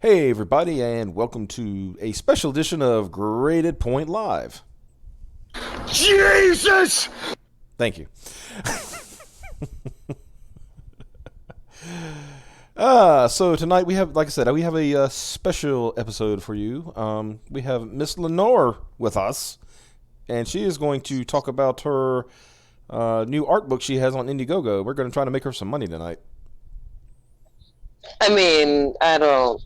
Hey, everybody, and welcome to a special edition of Graded Point Live. Jesus! Thank you. So tonight we have, like I said, we have a special episode for you. We have Miss Leanore with us, and she is going to talk about her new art book she has on Indiegogo. We're going to try to make her some money tonight. I mean, I don't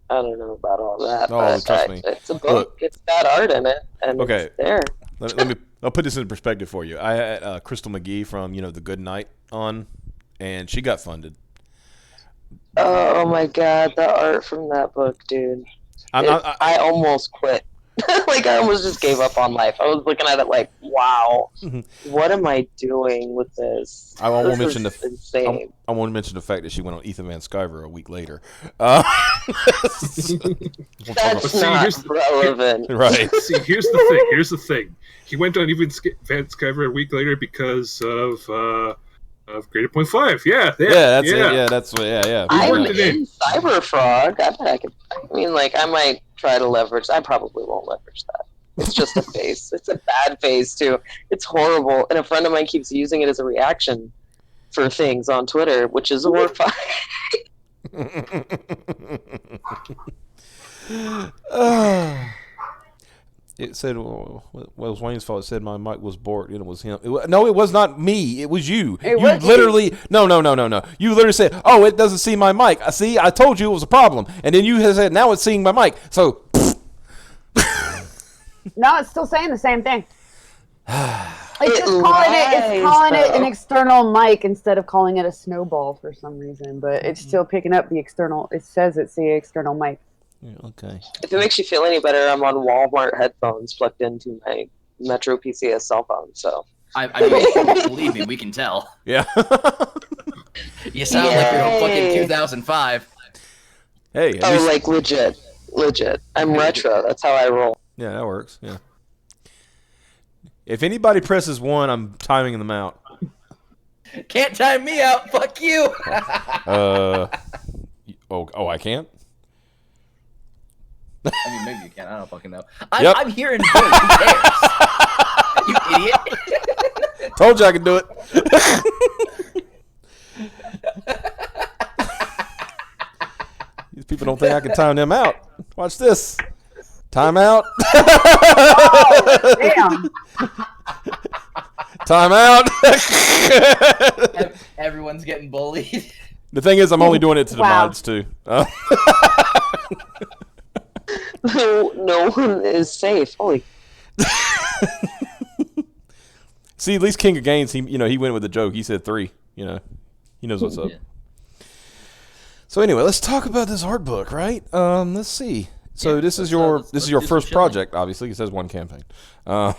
know about all that, Oh, but trust me. it's a book. Look, It's got art in it, and it's okay, there. I'll put this in perspective for you. I had Crystal McGee from The Good Night on, and she got funded. Oh my god, the art from that book, dude! I'm not. I almost quit. Like I almost just gave up on life. I was looking at it like, wow, what am I doing with this? I won't This mention is the. insane. I won't mention the fact that she went on Ethan Van Sciver a week later. That's not relevant. Right. See, here's the thing. He went on even Van Sciver a week later because of Greater Point 5. Yeah, That's it. Yeah, that's what. Yeah. We I'm worked it in in. Cyberfrog. I mean, like, I might try to leverage. I probably won't leverage that. It's just a face. It's a bad face, too. It's horrible. And a friend of mine keeps using it as a reaction for things on Twitter, which is horrifying. It said, well, it was Wayne's fault. It said my mic was borked and it was him. No, it was not me. It was you. It You was literally, no. You literally said, oh, it doesn't see my mic. I see, I told you it was a problem. And then you said, now it's seeing my mic. So, No, it's still saying the same thing. It's just lies, calling it an though. external mic instead of calling it a snowball for some reason. But it's still picking up the external. It says it's the external mic. yeah, okay. If it makes you feel any better, I'm on Walmart headphones plugged into my Metro PCS cell phone. So I mean, believe me, we can tell. Yeah. You sound like you're in fucking Yay. 2005. Hey, at oh, least, like legit. I'm retro. That's how I roll. yeah, that works. Yeah. If anybody presses 1, I'm timing them out. Can't time me out. Fuck you. Oh, I can't? I mean, maybe you can. I don't fucking know. Yep. I'm hearing voice. Who cares? You idiot. Told you I could do it. These people don't think I can time them out. Watch this. Time out. Oh, damn. Time out. Everyone's getting bullied. The thing is, I'm only doing it to the Wow. mods, too. No one is safe. Holy. See, at least King of Gains, he went with a joke. He said 3. He knows what's up. Yeah. So anyway, let's talk about this art book, right? Let's see. So Yeah, this is let's your do some first chilling. project, obviously. It says 1 campaign. Yeah,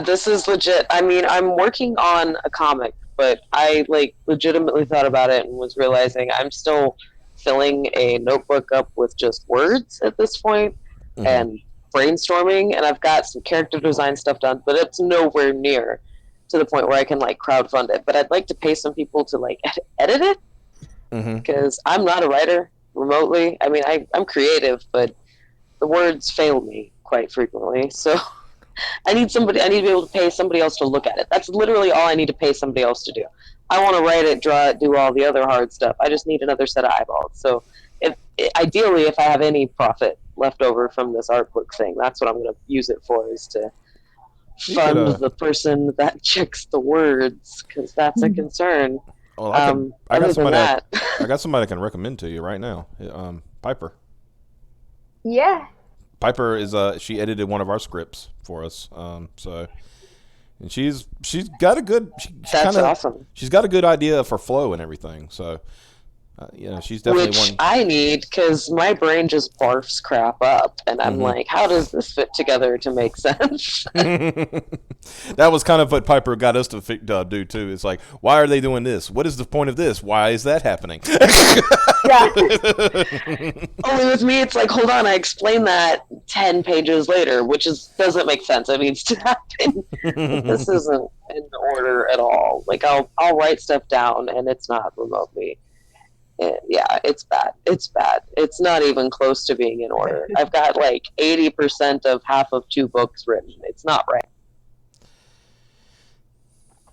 this is legit. I mean, I'm working on a comic, but I legitimately thought about it and was realizing I'm still filling a notebook up with just words at this point Mhm. and brainstorming, and I've got some character design stuff done, but it's nowhere near to the point where I can crowdfund it. But I'd like to pay some people to edit it Mhm. because I'm not a writer remotely. I mean, I'm creative, but the words fail me quite frequently. So I need to be able to pay somebody else to look at it. That's literally all I need to pay somebody else to do. I want to write it, draw it, do all the other hard stuff. I just need another set of eyeballs. So ideally, if I have any profit left over from this art book thing, that's what I'm going to use it for, is to You fund could, the person that checks the words, because that's a concern. Well, I Other got than somebody. that, I got somebody I can recommend to you right now. Piper. Yeah. Piper is she edited one of our scripts for us. And she's got a good. that's awesome. She's got a good idea for flow and everything. So, she's definitely Which one. I need, because my brain just barfs crap up, and I'm Mhm. like, how does this fit together to make sense? That was kind of what Piper got us to do too. It's like, why are they doing this? What is the point of this? Why is that happening? Yeah. Only with me, it's like, hold on, I explained that 10 pages later, which doesn't make sense. It needs to happen. This isn't in order at all. Like, I'll write stuff down, and it's not remotely Yeah, it's bad. It's bad. It's not even close to being in order. I've got like 80% of half of 2 books written. It's not right.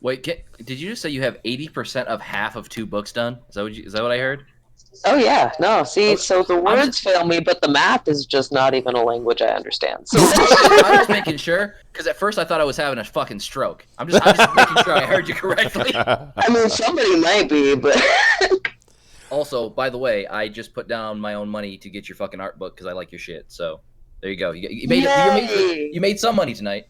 Wait, did you just say you have 80% of half of 2 books done? Is that what I heard? Oh yeah, no. See, Oh, so the I'm words fail me, but the math is just not even a language I understand. So I'm just making sure, because at first I thought I was having a fucking stroke. I'm just making sure I heard you correctly. I mean, somebody might be, but Also, by the way, I just put down my own money to get your fucking art book because I like your shit. So there you go. You made some money tonight.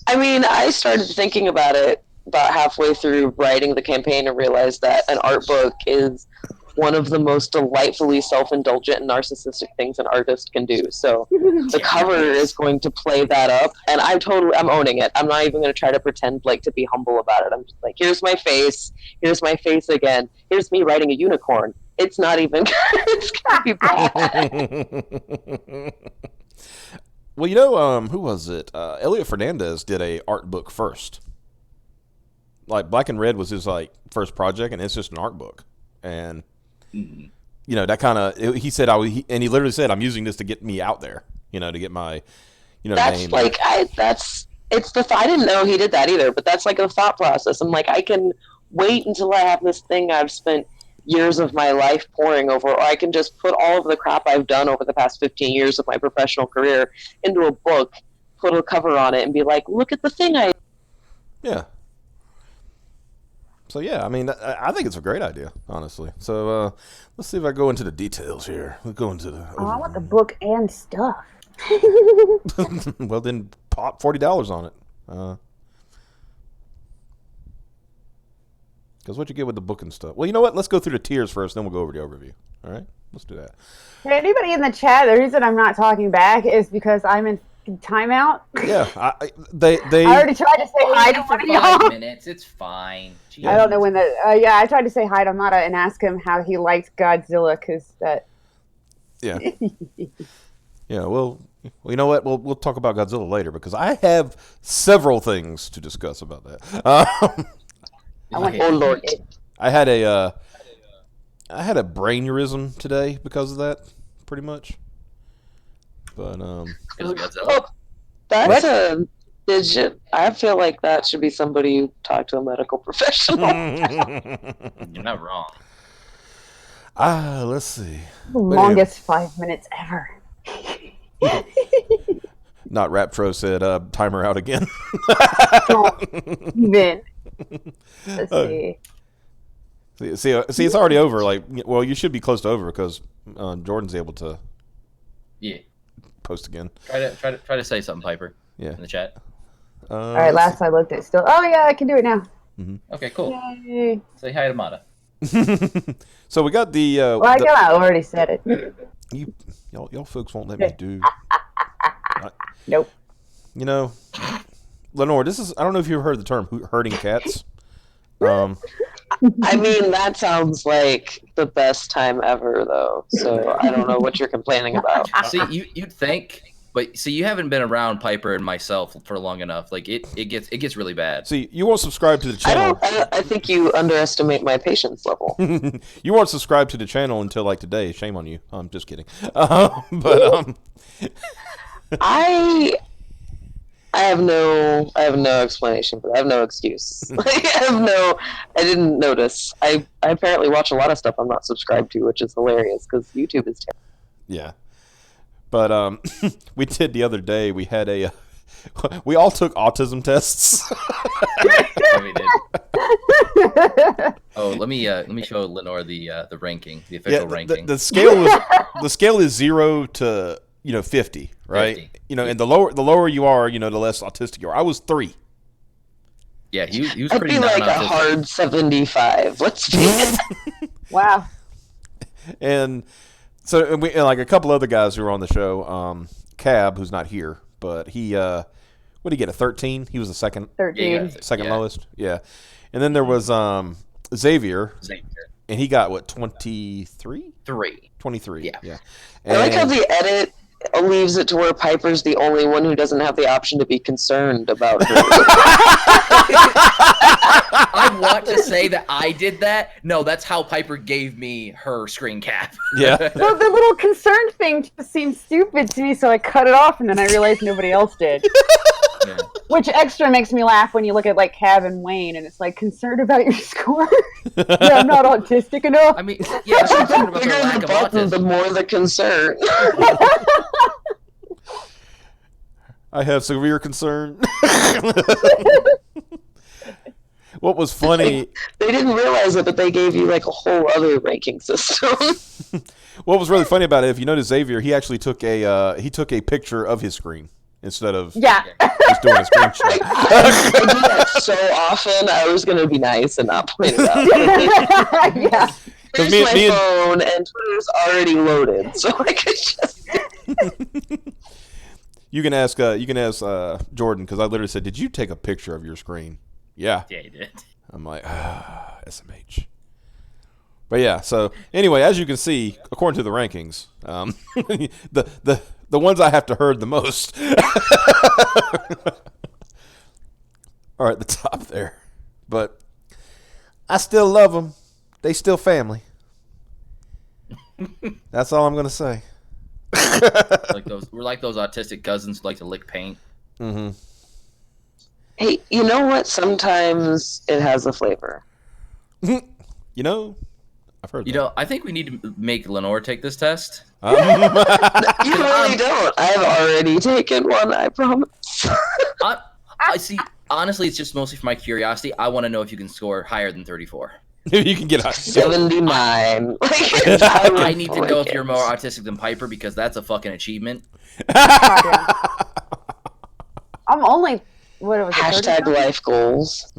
I mean, I started thinking about it about halfway through writing the campaign and realized that an art book is one of the most delightfully self-indulgent and narcissistic things an artist can do. So the cover is going to play that up, and I'm owning it. I'm not even going to try to pretend like to be humble about it. I'm just like, here's my face again, here's me riding a unicorn. It's not even it's gonna be bad. Well, who was it? Elliot Fernandez did a art book first. Like Black and Red was his like first project, and it's just an art book. And that kind of he said and he literally said, "I'm using this to get me out there." To get my that's name. Like I didn't know he did that either, but that's like a thought process. I'm like, I can wait until I have this thing I've spent years of my life pouring over, or I can just put all of the crap I've done over the past 15 years of my professional career into a book, put a cover on it, and be like, look at the thing I... Yeah. So, yeah, I mean, I think it's a great idea, honestly. So, let's see if I go into the details here. We'll go into the... I want the book and stuff. Well, then pop $40 on it. Because what you get with the book and stuff. Well, you know what? Let's go through the tiers first, then we'll go over the overview. All right? Let's do that. Hey, anybody in the chat, the reason I'm not talking back is because I'm in timeout. Yeah, they I already tried to say hi to one of y'all. 5 minutes, it's fine. Jeez. I don't know when I tried to say hi to Mata and ask him how he liked Godzilla, because that... Yeah. Yeah, well, you know what? We'll talk about Godzilla later, because I have several things to discuss about that. Oh, Lord. I had a brainurism today because of that, pretty much. But That's a digit. I feel like that should be somebody who talk to a medical professional. You're not wrong. Let's see. Longest 5 minutes ever. Not Raptro said, timer out again. Don't even. Let's see. See, it's already over. Like, well, you should be close to over because Jordan's able to. Yeah. Post again. Try to say something, Piper. Yeah. In the chat. All right. Last I looked, it's still. Oh yeah, I can do it now. Mm-hmm. Okay. Cool. Yay. Say hi to Mata. So we got the. Well, I kind of already said it. Y'all folks won't let me do. Nope. Leanore, this is. I don't know if you've heard the term herding cats. I mean, that sounds like the best time ever, though. So I don't know what you're complaining about. See, you'd think, but see, you haven't been around Piper and myself for long enough. Like it gets really bad. See, you won't subscribe to the channel. I think you underestimate my patience level. You won't subscribe to the channel until like today. Shame on you. I'm just kidding. But I have no explanation for that. I have no excuse. I didn't notice. I apparently watch a lot of stuff I'm not subscribed to, which is hilarious because YouTube is terrible. Yeah. But we did the other day. We had we all took autism tests. Yeah, we did. Oh, let me show Leanore the ranking, the official ranking. The scale is 0 to 50, right? 50. And the lower you are, the less autistic you are. I was 3. Yeah, he was I'd pretty be like non-autistic. a hard 75. Let's face it. Wow. And so and like a couple other guys who were on the show, Cab, who's not here, but he what did he get, a 13? He was the second 13. second lowest. Yeah. And then there was Xavier, and he got what, 23? 3. 23. Yeah. I like how the edit leaves it to where Piper's the only one who doesn't have the option to be concerned about her. I want to say that I did that. No, that's how Piper gave me her screen cap. Yeah. Well, the little concerned thing just seemed stupid to me, so I cut it off, and then I realized nobody else did. Yeah. Which extra makes me laugh when you look at like Cab and Wayne, and it's like concerned about your score. Yeah, I'm not autistic enough. I mean, yeah, I'm concerned about The their bigger lack the of button, the autism. more the concern. I have severe concern. What was funny? They didn't realize it, but they gave you like a whole other ranking system. What was really funny about it? If you notice, Xavier, he actually took a picture of his screen instead of Yeah. just doing a screen share. I do that so often. I was going to be nice and not point it out. Yeah. Here's me- my me and- phone, and Twitter's already loaded, so I could just. You can ask Jordan, because I literally said, "Did you take a picture of your screen?" Yeah. Yeah, he did. I'm like, SMH. But yeah, so anyway, as you can see, according to the rankings, the ones I have to herd the most are at the top there. But I still love them. They still family. That's all I'm gonna say. We're like those autistic cousins who like to lick paint. Mm-hmm. Hey, you know what? Sometimes it has a flavor. You know, I've heard. You know, I think we need to make Leanore take this test. You really don't. I've already taken one, I promise. I see. Honestly, it's just mostly for my curiosity. I want to know if you can score higher than 34. You can get 79. I need to know if you're more autistic than Piper, because that's a fucking achievement. Goddamn. I'm only what was it? Hashtag 30? life goals.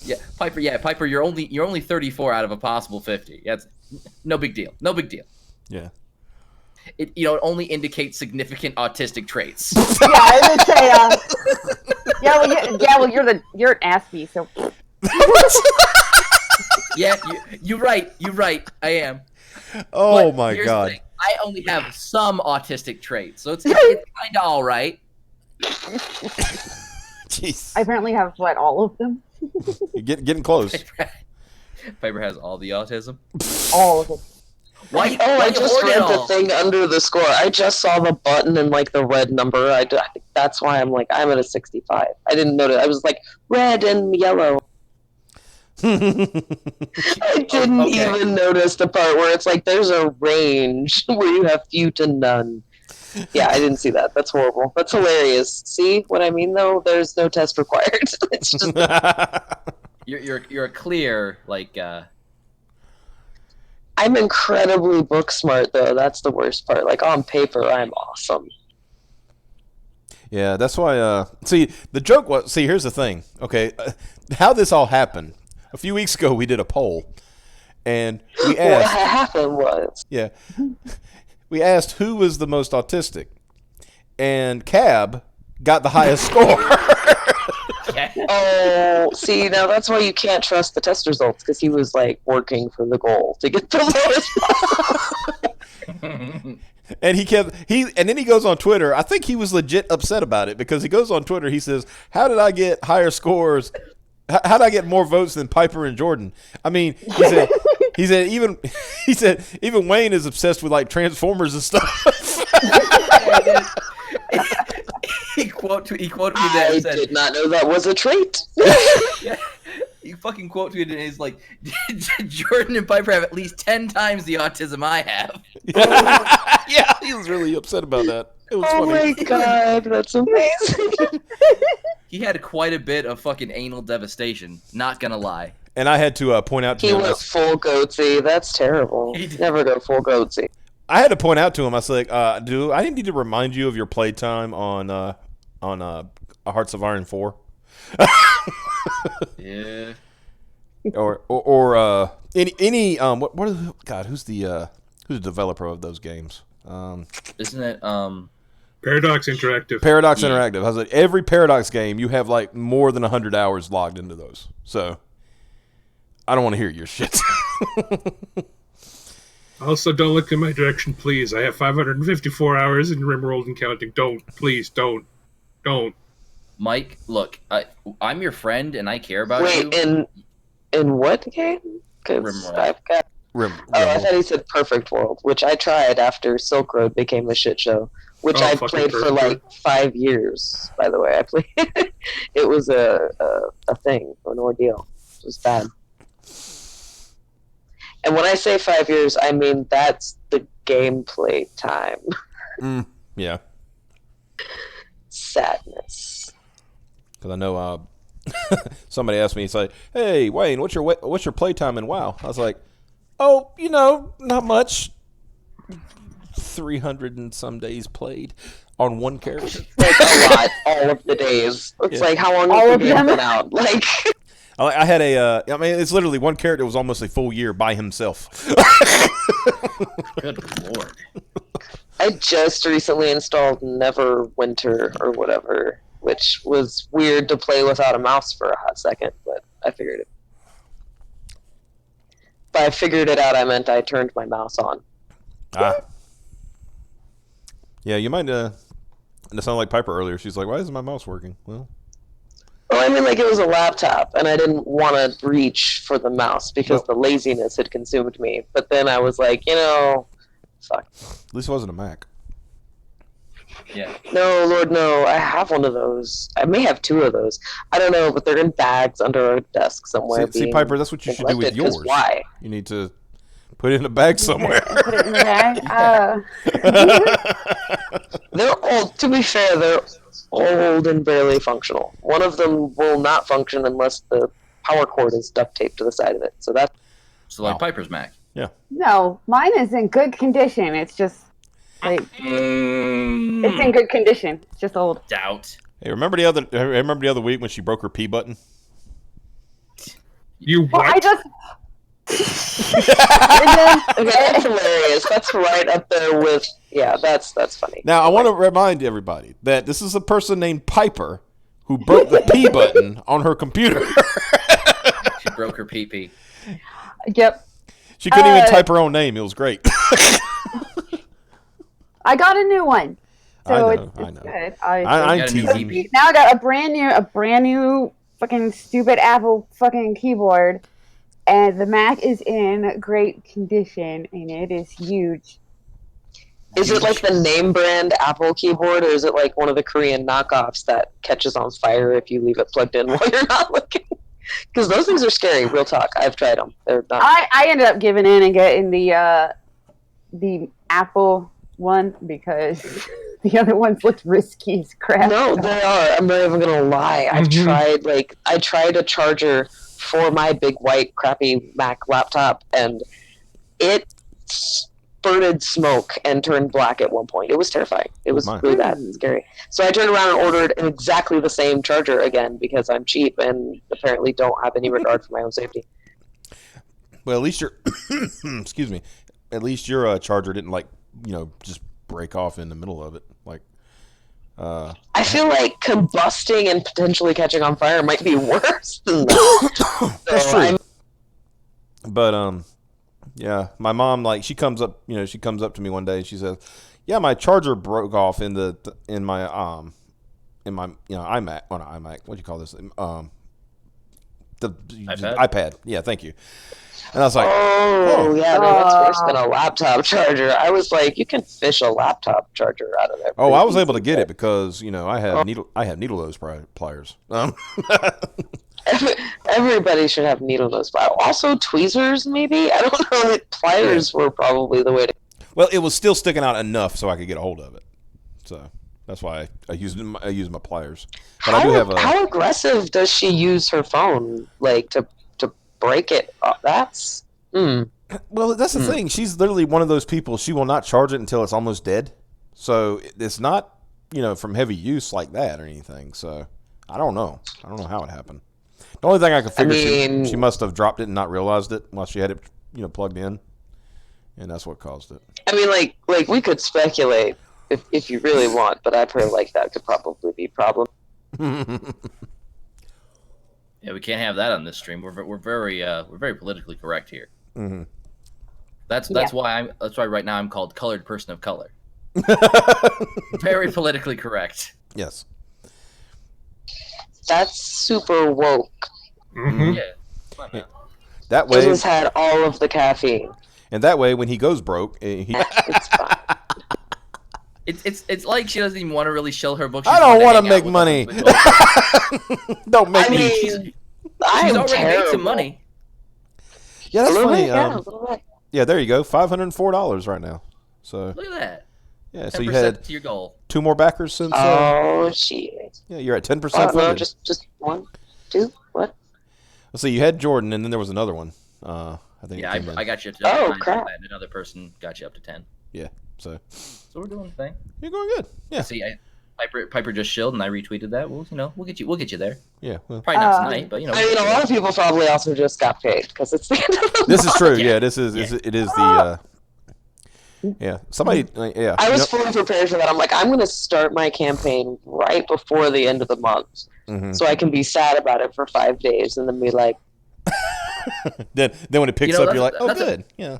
Yeah, Piper. You're only 34 out of a possible 50. That's no big deal. No big deal. Yeah. It only indicates significant autistic traits. Yeah, I would say. Well, you're an Aspie, so. Yeah, you're right. You're right. I am. Oh But my here's the god. thing. I only have some autistic traits, so it's kind of all right. Jeez. I apparently have all of them. You're getting close. Piper has all the autism. All of it. Why? Oh, why I you just hoard it read the all? thing under the score. I just saw the button and like the red number. I think that's why I'm at a 65. I didn't notice. I was like red and yellow. I didn't Okay. even notice the part where it's like there's a range where you have few to none. Yeah, I didn't see that. That's horrible. That's hilarious. See what I mean, though? There's no test required. It's just You're a clear I'm incredibly book smart, though. That's the worst part. Like on paper, I'm awesome. Yeah, that's why. See, the joke was. See, here's the thing. Okay, how this all happened. A few weeks ago, we did a poll, and we What asked. happened was Yeah, we asked who was the most autistic, and Cab got the highest score. oh, see, now that's why you can't trust the test results because he was like working for the goal to get the lowest. And and then he goes on Twitter. I think he was legit upset about it because he goes on Twitter. He says, "How did I get higher scores? How did I get more votes than Piper and Jordan?" I mean, he said even Wayne is obsessed with like Transformers and stuff. he quoted me that I and said, did not know that was a trait. yeah, he fucking quote tweeted and he's like, Jordan and Piper have at least 10 times the autism I have. Yeah, he was really upset about that. It was Oh funny. my god, that's amazing. He had quite a bit of fucking anal devastation, not gonna lie. And I had to point out to He him. went full goatsy. That's terrible. He did. Never go full goatsy. I had to point out to him. I was like, "Do I need to remind you of your playtime on Hearts of Iron 4?" Yeah. or any what are the, God, who's the developer of those games? Isn't it Paradox Interactive. Paradox Yeah. Interactive. I was like, every Paradox game you have like more than 100 hours logged into those. So I don't want to hear your shit. Also, don't look in my direction, please. I have 554 hours in RimWorld and counting. Don't, please, don't. Mike, look, I'm your friend and I care about Wait, you. in what game? Because RimWorld. I've got. Rim, Oh, I Rimworld. thought he said Perfect World, which I tried after Silk Road became a shit show. Which Oh, I fucking played for Perfect like 5 years. By the way, I played. It was a thing, an ordeal. It was bad. And when I say 5 years, I mean that's the gameplay time. Yeah, Sadness. because I know somebody asked me, it's like, "Hey, Wayne, what's your playtime in WoW?" I was like, "Oh, not much. 300 and some days played on one character." Like a lot, all of the days. It's Yeah. like how long All has of the game them? been out? Like. I had I mean, it's literally one character was almost a full year by himself. Good lord. I just recently installed Neverwinter or whatever, which was weird to play without a mouse for a hot second, but I figured it. By I figured it out, I meant I turned my mouse on. Yeah, you might it sounded like Piper earlier. She's like, "Why isn't my mouse working?" Well, Well, I mean, like it was a laptop, and I didn't want to reach for the mouse because the laziness had consumed me. But then I was like, fuck. at least it wasn't a Mac. Yeah. No, Lord, no. I have one of those. I may have 2 of those. I don't know, but they're in bags under a desk somewhere. See, Piper, that's what you should do with neglected, 'cause yours. why? You need to put it in a bag somewhere. Put it in the bag. They're old. To be fair, they're old and barely functional. One of them will not function unless the power cord is duct taped to the side of it. So that's So like Wow. Piper's Mac. No, mine is in good condition. It's just like it's in good condition. It's just old. Doubt. Hey, remember the other week when she broke her P button? You Well, what? I just okay. That's hilarious. That's right up there with That's funny. Now, I want to remind everybody that this is a person named Piper who broke the P button on her computer. She broke her pee-pee. Yep. She couldn't even type her own name. It was great. I got a new one. So I know, it's I know. good. I'm got a new teasing. pee-pee. Now I got a brand new fucking stupid Apple fucking keyboard, and the Mac is in great condition, and it is huge. Is it like the name brand Apple keyboard, or is it like one of the Korean knockoffs that catches on fire if you leave it plugged in while you're not looking? Because those things are scary. Real talk. I've tried them. They're not. I ended up giving in and getting the Apple one because the other ones looked risky as crap. No, they are. I'm not even gonna lie. I tried a charger for my big white crappy Mac laptop, and it spurted smoke and turned black at one point. It was terrifying. It was my. really bad and scary. So I turned around and ordered exactly the same charger again because I'm cheap and apparently don't have any regard for my own safety. Well, at least your excuse me. At least your charger didn't just break off in the middle of it. Like, I feel like combusting and potentially catching on fire might be worse than that. that's So true. But yeah, my mom she comes up to me one day and she says, "Yeah, my charger broke off in my iMac. Well, not iMac. What do you call this? The iPad. Yeah, thank you." And I was like, Oh, yeah, no, that's worse than a laptop charger. I was like, you can fish a laptop charger out of there. "Oh, I was pretty able to get easily. it because I have needle nose pliers." Everybody should have needle nose pliers. Also, tweezers, maybe? I don't know. Pliers were probably the way to. Well, it was still sticking out enough so I could get a hold of it. So that's why I used my pliers. But I do have How aggressive does she use her phone, to break it? That's. Well, that's the thing. She's literally one of those people. She will not charge it until it's almost dead. So it's not, from heavy use like that or anything. So I don't know. I don't know how it happened. The only thing I could figure, she must have dropped it and not realized it while she had it, plugged in, and that's what caused it. I mean, like we could speculate if you really want, but I feel like that could probably be a problem. Yeah, we can't have that on this stream. We're very politically correct here. Mm-hmm. That's why right now I'm called colored person of color. Very politically correct. Yes. That's super woke. Mm-hmm. Yeah. Come on, man. That It way, has had all of the caffeine. and that way, when he goes broke, It's fine. It's like she doesn't even want to really show her books. I don't want to make money. Don't make I me. mean, She's I'm already terrible. made some money. Yeah, A that's little funny. bit, yeah, a little bit. Yeah, there you go. $504 right now. So Look at that. yeah, so 10% you had to your goal. 2 more backers since. Oh shit! Yeah, you're at 10% Oh, funded. no, just 1, 2. What? Let's see, you had Jordan, and then there was another one. I think. Yeah, it came in. I got you up to Oh, 9, crap. and another person got you up to 10. So So we're doing the thing. you're going good. Yeah. See, Piper just shilled, and I retweeted that. Well, we'll get you there. Yeah. Well, Probably not tonight, but I mean, a lot of people probably also just got paid because it's the end of the this is month. true. Yeah. Yeah. This is. It is the. Yeah. Somebody. Yeah. I was fully prepared for that. I'm like, I'm going to start my campaign right before the end of the month, Mhm. so I can be sad about it for 5 days, and then be like, Then when it picks You know, up, you're like, that's- oh, that's a- good. Yeah.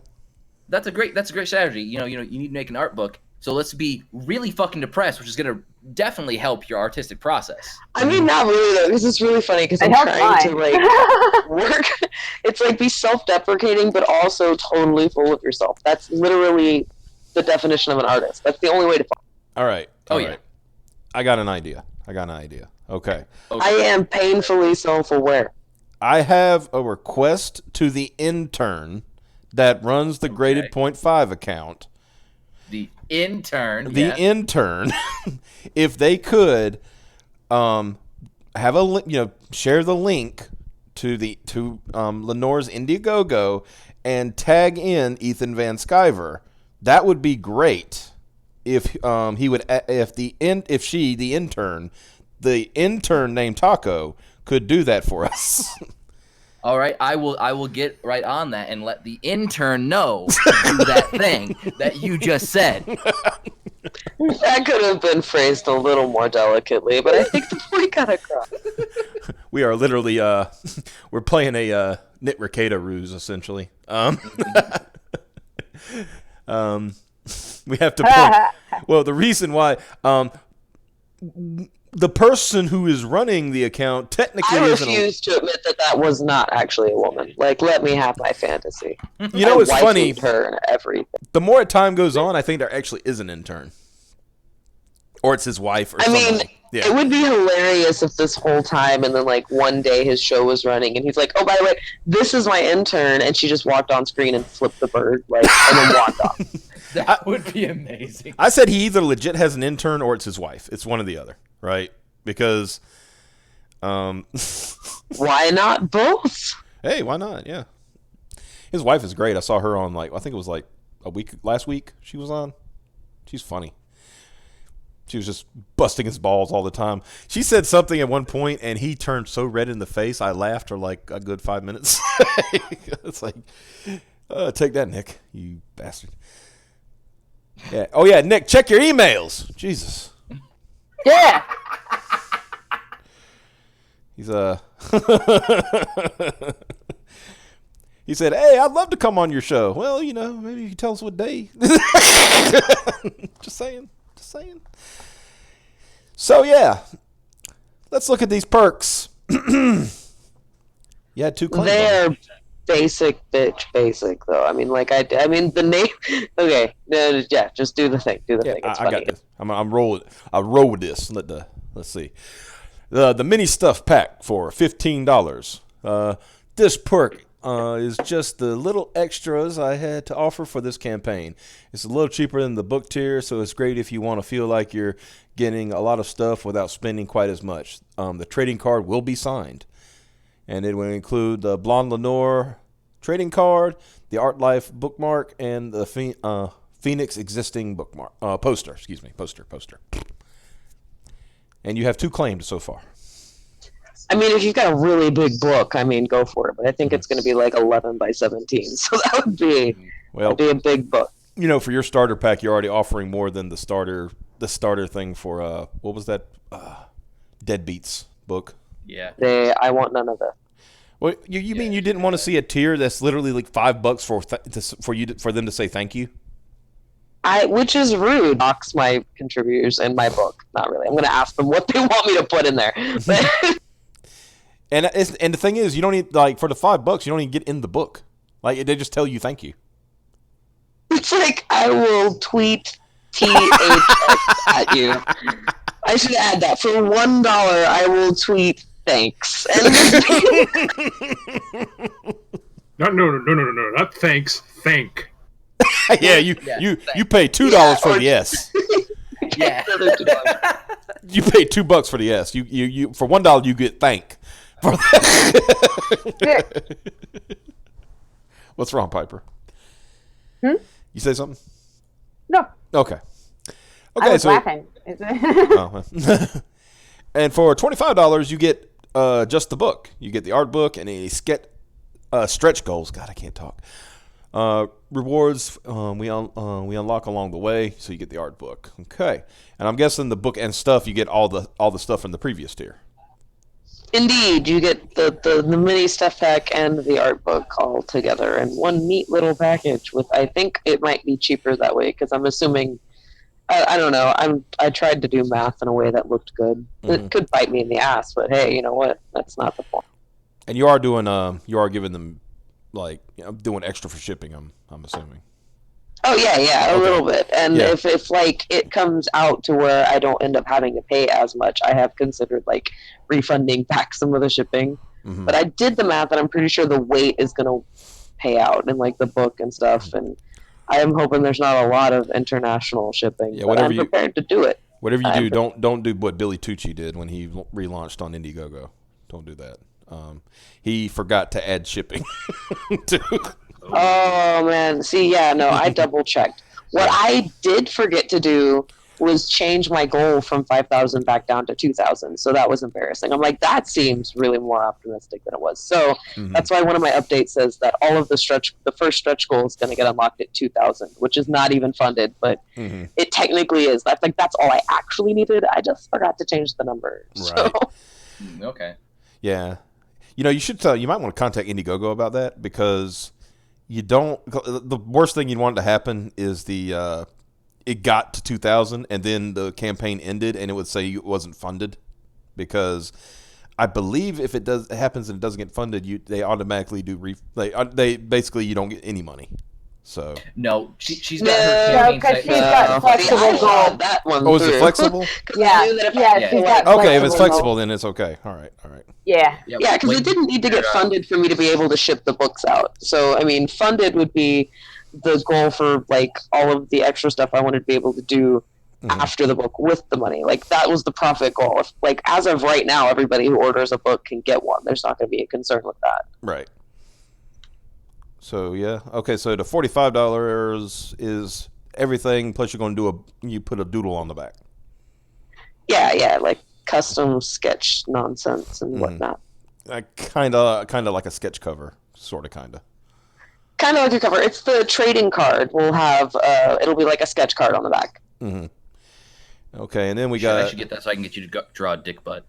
That's a great strategy. You need to make an art book. So let's be really fucking depressed, which is gonna definitely help your artistic process. I mean, not really though, because it's really funny because It I'm helps trying to mine. like work. It's like be self-deprecating, but also totally full of yourself. That's literally the definition of an artist. That's the only way to. All right. Oh, All yeah. right. I got an idea. Okay. I am painfully self-aware. I have a request to the intern that runs the Graded Point 5 account. The intern. The yeah. intern, if they could, have share the link to Leanore's Indiegogo and tag in Ethan Van Sciver. That would be great. If the intern named Taco could do that for us. All right, I will get right on that and let the intern know to do that thing that you just said. That could have been phrased a little more delicately, but I think the point got across. We are literally we're playing a Nick Rekieta ruse essentially. We have to point. Well, the reason why the person who is running the account technically I isn't. refuse to admit that was not actually a woman. Like, let me have my fantasy. You know, it's I funny. wifed her and everything. The more time goes on, I think there actually is an intern, or it's his wife, or I something. mean, Yeah. it would be hilarious if this whole time and then like one day his show was running and he's like, "Oh, by the way, this is my intern," and she just walked on screen and flipped the bird, like, and then walked off. That would be amazing. I said he either legit has an intern or it's his wife. It's one or the other, right? Because, Why not both? hey, why not? Yeah, his wife is great. I saw her on I think it was like last week. She was on. She's funny. She was just busting his balls all the time. She said something at one point, and he turned so red in the face, I laughed for like a good 5 minutes. It's like, take that, Nick, you bastard. Yeah. Oh yeah, Nick, check your emails. Jesus. Yeah. He's He said, "Hey, I'd love to come on your show." Well, maybe you can tell us what day. Just saying. So yeah, let's look at these perks. You had 2 claims. They're basic though. I mean, the name. Okay, no, yeah, just do the thing. Do the Yeah, thing. It's I funny. got this. I'm rolling. I'll roll with this. Let's see. The mini stuff pack for $15. This perk is just the little extras I had to offer for this campaign. It's a little cheaper than the book tier, so it's great if you want to feel like you're getting a lot of stuff without spending quite as much. The trading card will be signed, and it will include the Blonde Leanore trading card, the Art Life bookmark, and the Phoenix existing bookmark poster. Excuse me, poster. And you have 2 claimed so far. I mean, if you've got a really big book, I mean, go for it. But I think it's going to be like 11 by 17, so that'd be a big book. For your starter pack, you're already offering more than the starter thing for what was that? Deadbeats book. Yeah. I want none of that. Well, you mean you didn't want to see a tier that's literally like $5 for them to say thank you? Which is rude. Box my contributors in my book. Not really. I'm going to ask them what they want me to put in there. But And the thing is, you don't need like for the $5, you don't even get in the book. Like they just tell you thank you. it's like I will tweet THX at you. I should add that. For $1, I will tweet thanks. And No, not thanks. Thank. Yeah, you pay $2 for the S. Yeah. You pay $2 for the S. You for $1 you get thank. For that. What's wrong, Piper? You say something? No. Okay. I was laughing. Oh. And for $25, you get just the book. You get the art book and a stretch goals. God, I can't talk. Rewards we unlock along the way, so you get the art book. Okay, and I'm guessing the book and stuff you get all the stuff from the previous tier. Indeed, you get the mini stuff pack and the art book all together in one neat little package. With I think it might be cheaper that way because I'm assuming. I don't know. I tried to do math in a way that looked good. It could bite me in the ass, but hey, you know what? That's not the point. And you are giving them like doing extra for shipping. I'm assuming. Oh yeah, a little bit. And Yeah. if like it comes out to where I don't end up having to pay as much, I have considered like refunding back some of the shipping. Mm-hmm. But I did the math, and I'm pretty sure the weight is going to pay out in like the book and stuff. And I am hoping there's not a lot of international shipping. Yeah, but I'm prepared to do it. Whatever you do, don't do what Billy Tucci did when he relaunched on Indiegogo. Don't do that. He forgot to add shipping. Oh man, see, yeah, no, I double checked. What I did forget to do was change my goal from 5,000 back down to 2,000. So that was embarrassing. I'm like, that seems really more optimistic than it was. So that's why one of my updates says that all of the first stretch goal is going to get unlocked at 2,000, which is not even funded, but it technically is. That's all I actually needed. I just forgot to change the number. Right. So. Okay. Yeah. You might want to contact Indiegogo about that because the worst thing you'd want it to happen is it got to 2,000 and then the campaign ended and it would say it wasn't funded, because I believe if it happens and it doesn't get funded, they automatically do they basically you don't get any money. So no, she's got her campaign because site. she's got flexible goal. That one. is it flexible? Yeah, she's got Okay, if it's goal. flexible, then it's okay. All right. Yeah. Yeah, because it didn't need to get funded for me to be able to ship the books out. So, I mean, funded would be the goal for, like, all of the extra stuff I wanted to be able to do after the book with the money. Like, that was the profit goal. If, like, as of right now, everybody who orders a book can get one. There's not going to be a concern with that. Right. So, yeah. Okay, so the $45 is everything, plus you're going to you put a doodle on the back. Yeah, like custom sketch nonsense and whatnot. Kind of like a sketch cover, sort of, kind of. Kind of like a cover. It's the trading card. We'll have, it'll be like a sketch card on the back. Okay, and then I should get that so I can get you to draw a dick butt.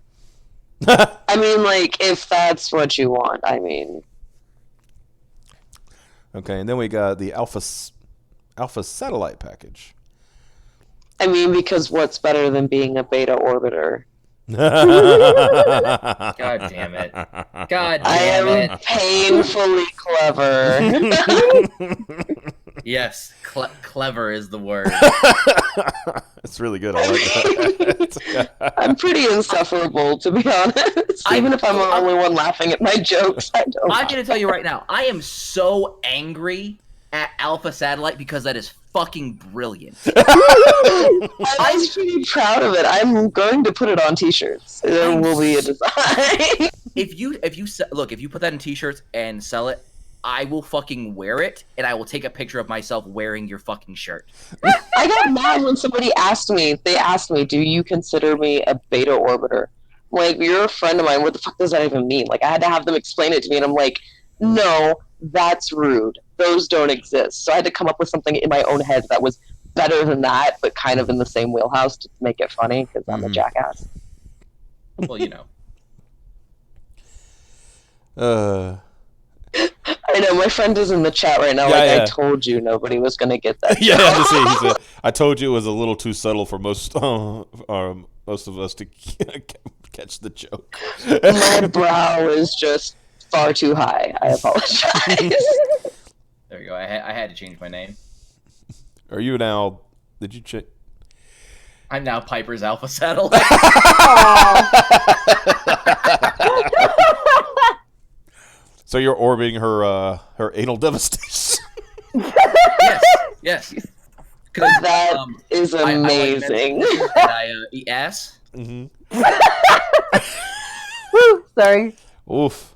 I mean, like, if that's what you want, I mean. Okay, and then we got the Alpha satellite package. I mean, because what's better than being a beta orbiter? God damn it. God damn it. I am painfully clever. Yes, clever is the word. It's really good. I like that. I'm pretty insufferable, to be honest. Even if I'm the only one laughing at my jokes, I'm going to tell you right now, I am so angry at Alpha Satellite because that is fucking brilliant. I was pretty proud of it. I'm going to put it on t-shirts. There will be a design. If you put that in t-shirts and sell it, I will fucking wear it, and I will take a picture of myself wearing your fucking shirt. I got mad when somebody asked me, do you consider me a beta orbiter? I'm like, you're a friend of mine. What the fuck does that even mean? Like, I had to have them explain it to me, and I'm like, no, that's rude. Those don't exist. So I had to come up with something in my own head that was better than that, but kind of in the same wheelhouse to make it funny, because I'm a jackass. Well, you know. I know my friend is in the chat right now. Yeah. I told you nobody was gonna get that. Yeah, I just see. He said, "I told you it was a little too subtle for most of us to catch the joke." My brow is just far too high. I apologize. There we go. I had to change my name. Are you now? Did you check? I'm now Piper's Alpha Satellite. So you're orbiting her anal devastation. Yes. That is amazing. I eat ass. Mm-hmm. Woo, sorry. Oof,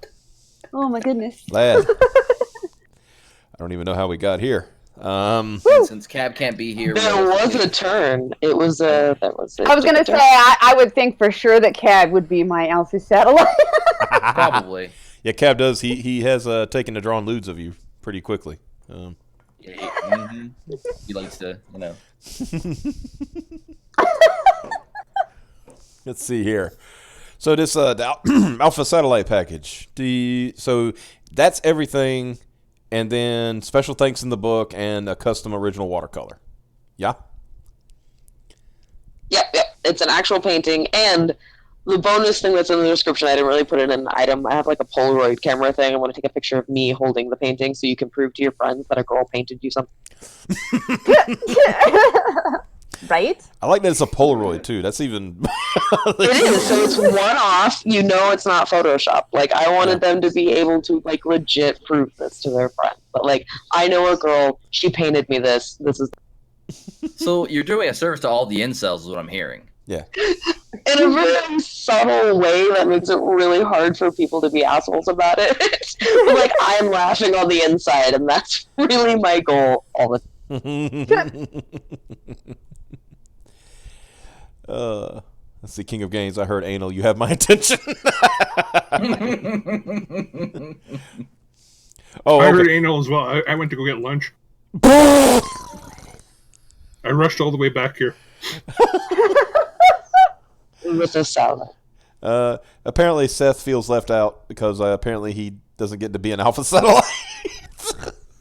Oh my goodness. lad. I don't even know how we got here. Since Cab can't be here, There was a turn. It was a. That was it. I was gonna say I would think for sure that Cad would be my Alpha satellite. probably. Yeah, Cab does. He has taken to drawing lewds of you pretty quickly. He likes to, Let's see here. So this the Alpha Satellite package. So that's everything, and then special thanks in the book and a custom original watercolor. Yeah. Yep. It's an actual painting, and the bonus thing that's in the description, I didn't really put it in an item. I have like a Polaroid camera thing. I want to take a picture of me holding the painting so you can prove to your friends that a girl painted you something. Right? I like that it's a Polaroid too. That's even. It is, so it's one off. You know it's not Photoshop. Like, I wanted them to be able to, like, legit prove this to their friends. But, like, I know a girl, she painted me this. This is... So you're doing a service to all the incels is what I'm hearing. Yeah. In a very subtle way that makes it really hard for people to be assholes about it. But, like, I'm laughing on the inside, and that's really my goal all the time. That's the King of Games. I heard anal. You have my attention. Oh, I heard okay. anal as well. I went to go get lunch. I rushed all the way back here. With a salad. Apparently, Seth feels left out because apparently he doesn't get to be an Alpha Satellite.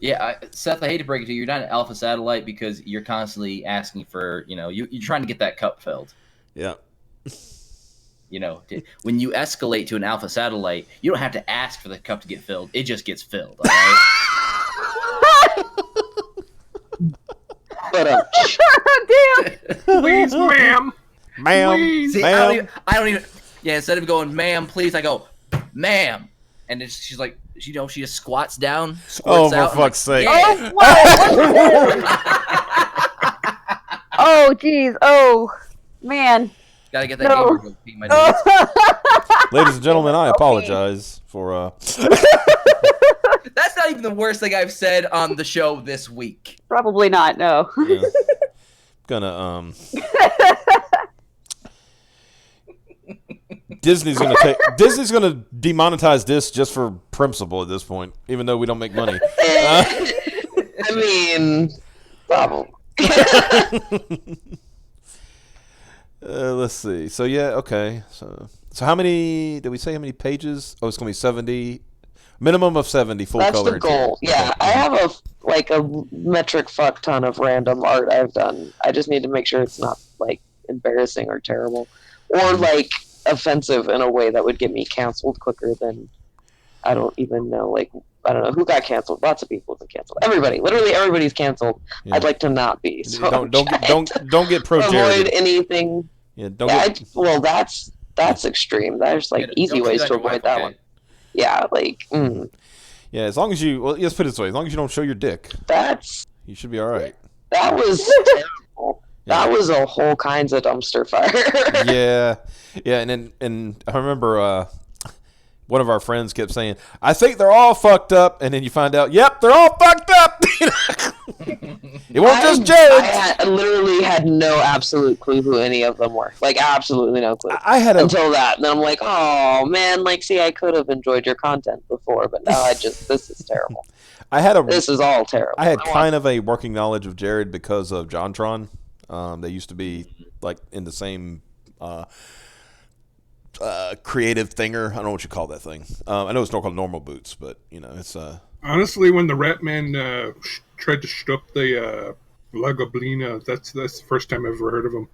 Yeah, Seth, I hate to break it to you. You're not an Alpha Satellite because you're constantly asking for, you're trying to get that cup filled. Yeah. When you escalate to an Alpha Satellite, you don't have to ask for the cup to get filled. It just gets filled, all right? But, Damn. Please, ma'am. Ma'am. Please. See, Ma'am. I don't even. Yeah, instead of going, ma'am, please, I go, ma'am, and she's like, she just squats down. Oh, Squirts out, for fuck's sake! yeah. Oh, whoa. Oh, geez. Oh, man. Gotta get that No. gamer to pee my nuts. Ladies and gentlemen, I apologize for. That's not even the worst thing I've said on the show this week. Probably not, no. Yeah. Gonna Disney's gonna demonetize this just for principle at this point, even though we don't make money. I mean, probably. Let's see. So yeah, okay. So how many? Did we say how many pages? Oh, it's gonna be 70. Minimum of 70 full That's color. the goal. Yeah, I have a metric fuck ton of random art I've done. I just need to make sure it's not like embarrassing or terrible, or like offensive in a way that would get me canceled quicker than I don't even know. Like, I don't know who got canceled. Lots of people have been canceled. Everybody, literally everybody's canceled. Yeah. I'd like to not be. So Don't get pro avoid Jared. anything. Yeah, Well, that's extreme. There's like easy Don't ways cheat to on your avoid wife, that okay? one. Yeah, like Yeah, as long as let's put it this way. As long as you don't show your dick, you should be all right. that was terrible. That was a whole kinds of dumpster fire. Yeah, and I remember one of our friends kept saying, "I think they're all fucked up," and then you find out, yep, they're all fucked up. It wasn't just Jared. I literally had no absolute clue who any of them were. Like, absolutely no clue. I had Until that. And then I'm like, oh, man, like, see, I could have enjoyed your content before, but now this is terrible. This is all terrible. I had kind of a working knowledge of Jared because of JonTron. They used to be, like, in the same creative thinger. I don't know what you call that thing. I know it's not called normal boots, but it's Honestly, when the Rat Man tried to shut up the La Goblina, that's the first time I've ever heard of him.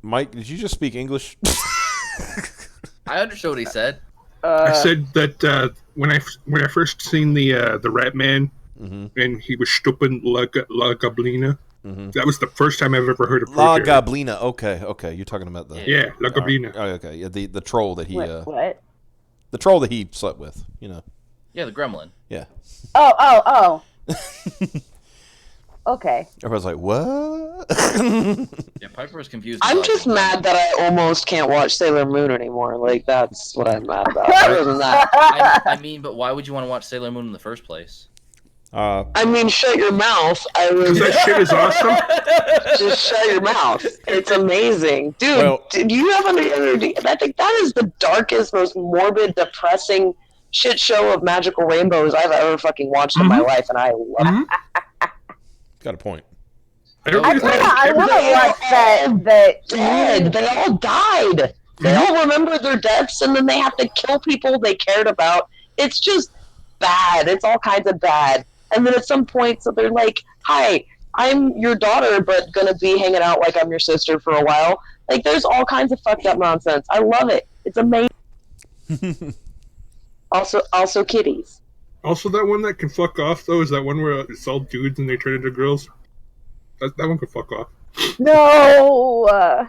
Mike, did you just speak English? I understood what he said. I said that when I first seen the Rat Man and he was stopping La Goblina, that was the first time I've ever heard of La Pro Jerry. Goblina. Okay. You're talking about the Yeah, La Goblina. Oh, okay. Yeah, the troll that he what? the troll that he slept with. Yeah, the gremlin. Yeah. Oh. Okay. Everybody's like, what? Yeah, Piper was confused. I'm just mad that I almost can't watch Sailor Moon anymore. Like, that's what I'm mad about. Other than that, I mean, but why would you want to watch Sailor Moon in the first place? I mean, shut your mouth. I was That shit is awesome. just shut your mouth. It's amazing, dude. Well- Do you have any? I think that is the darkest, most morbid, depressing shit show of magical rainbows I've ever fucking watched in my life, and I love it. Got a point. I want to watch that. Dead. They all died. They all remember their deaths, and then they have to kill people they cared about. It's just bad. It's all kinds of bad. And then at some point, so they're like, "Hi, I'm your daughter, but gonna be hanging out like I'm your sister for a while." Like, there's all kinds of fucked up nonsense. I love it. It's amazing. Also kitties. Also, that one that can fuck off though is that one where it's all dudes and they turn into girls. That one can fuck off. No.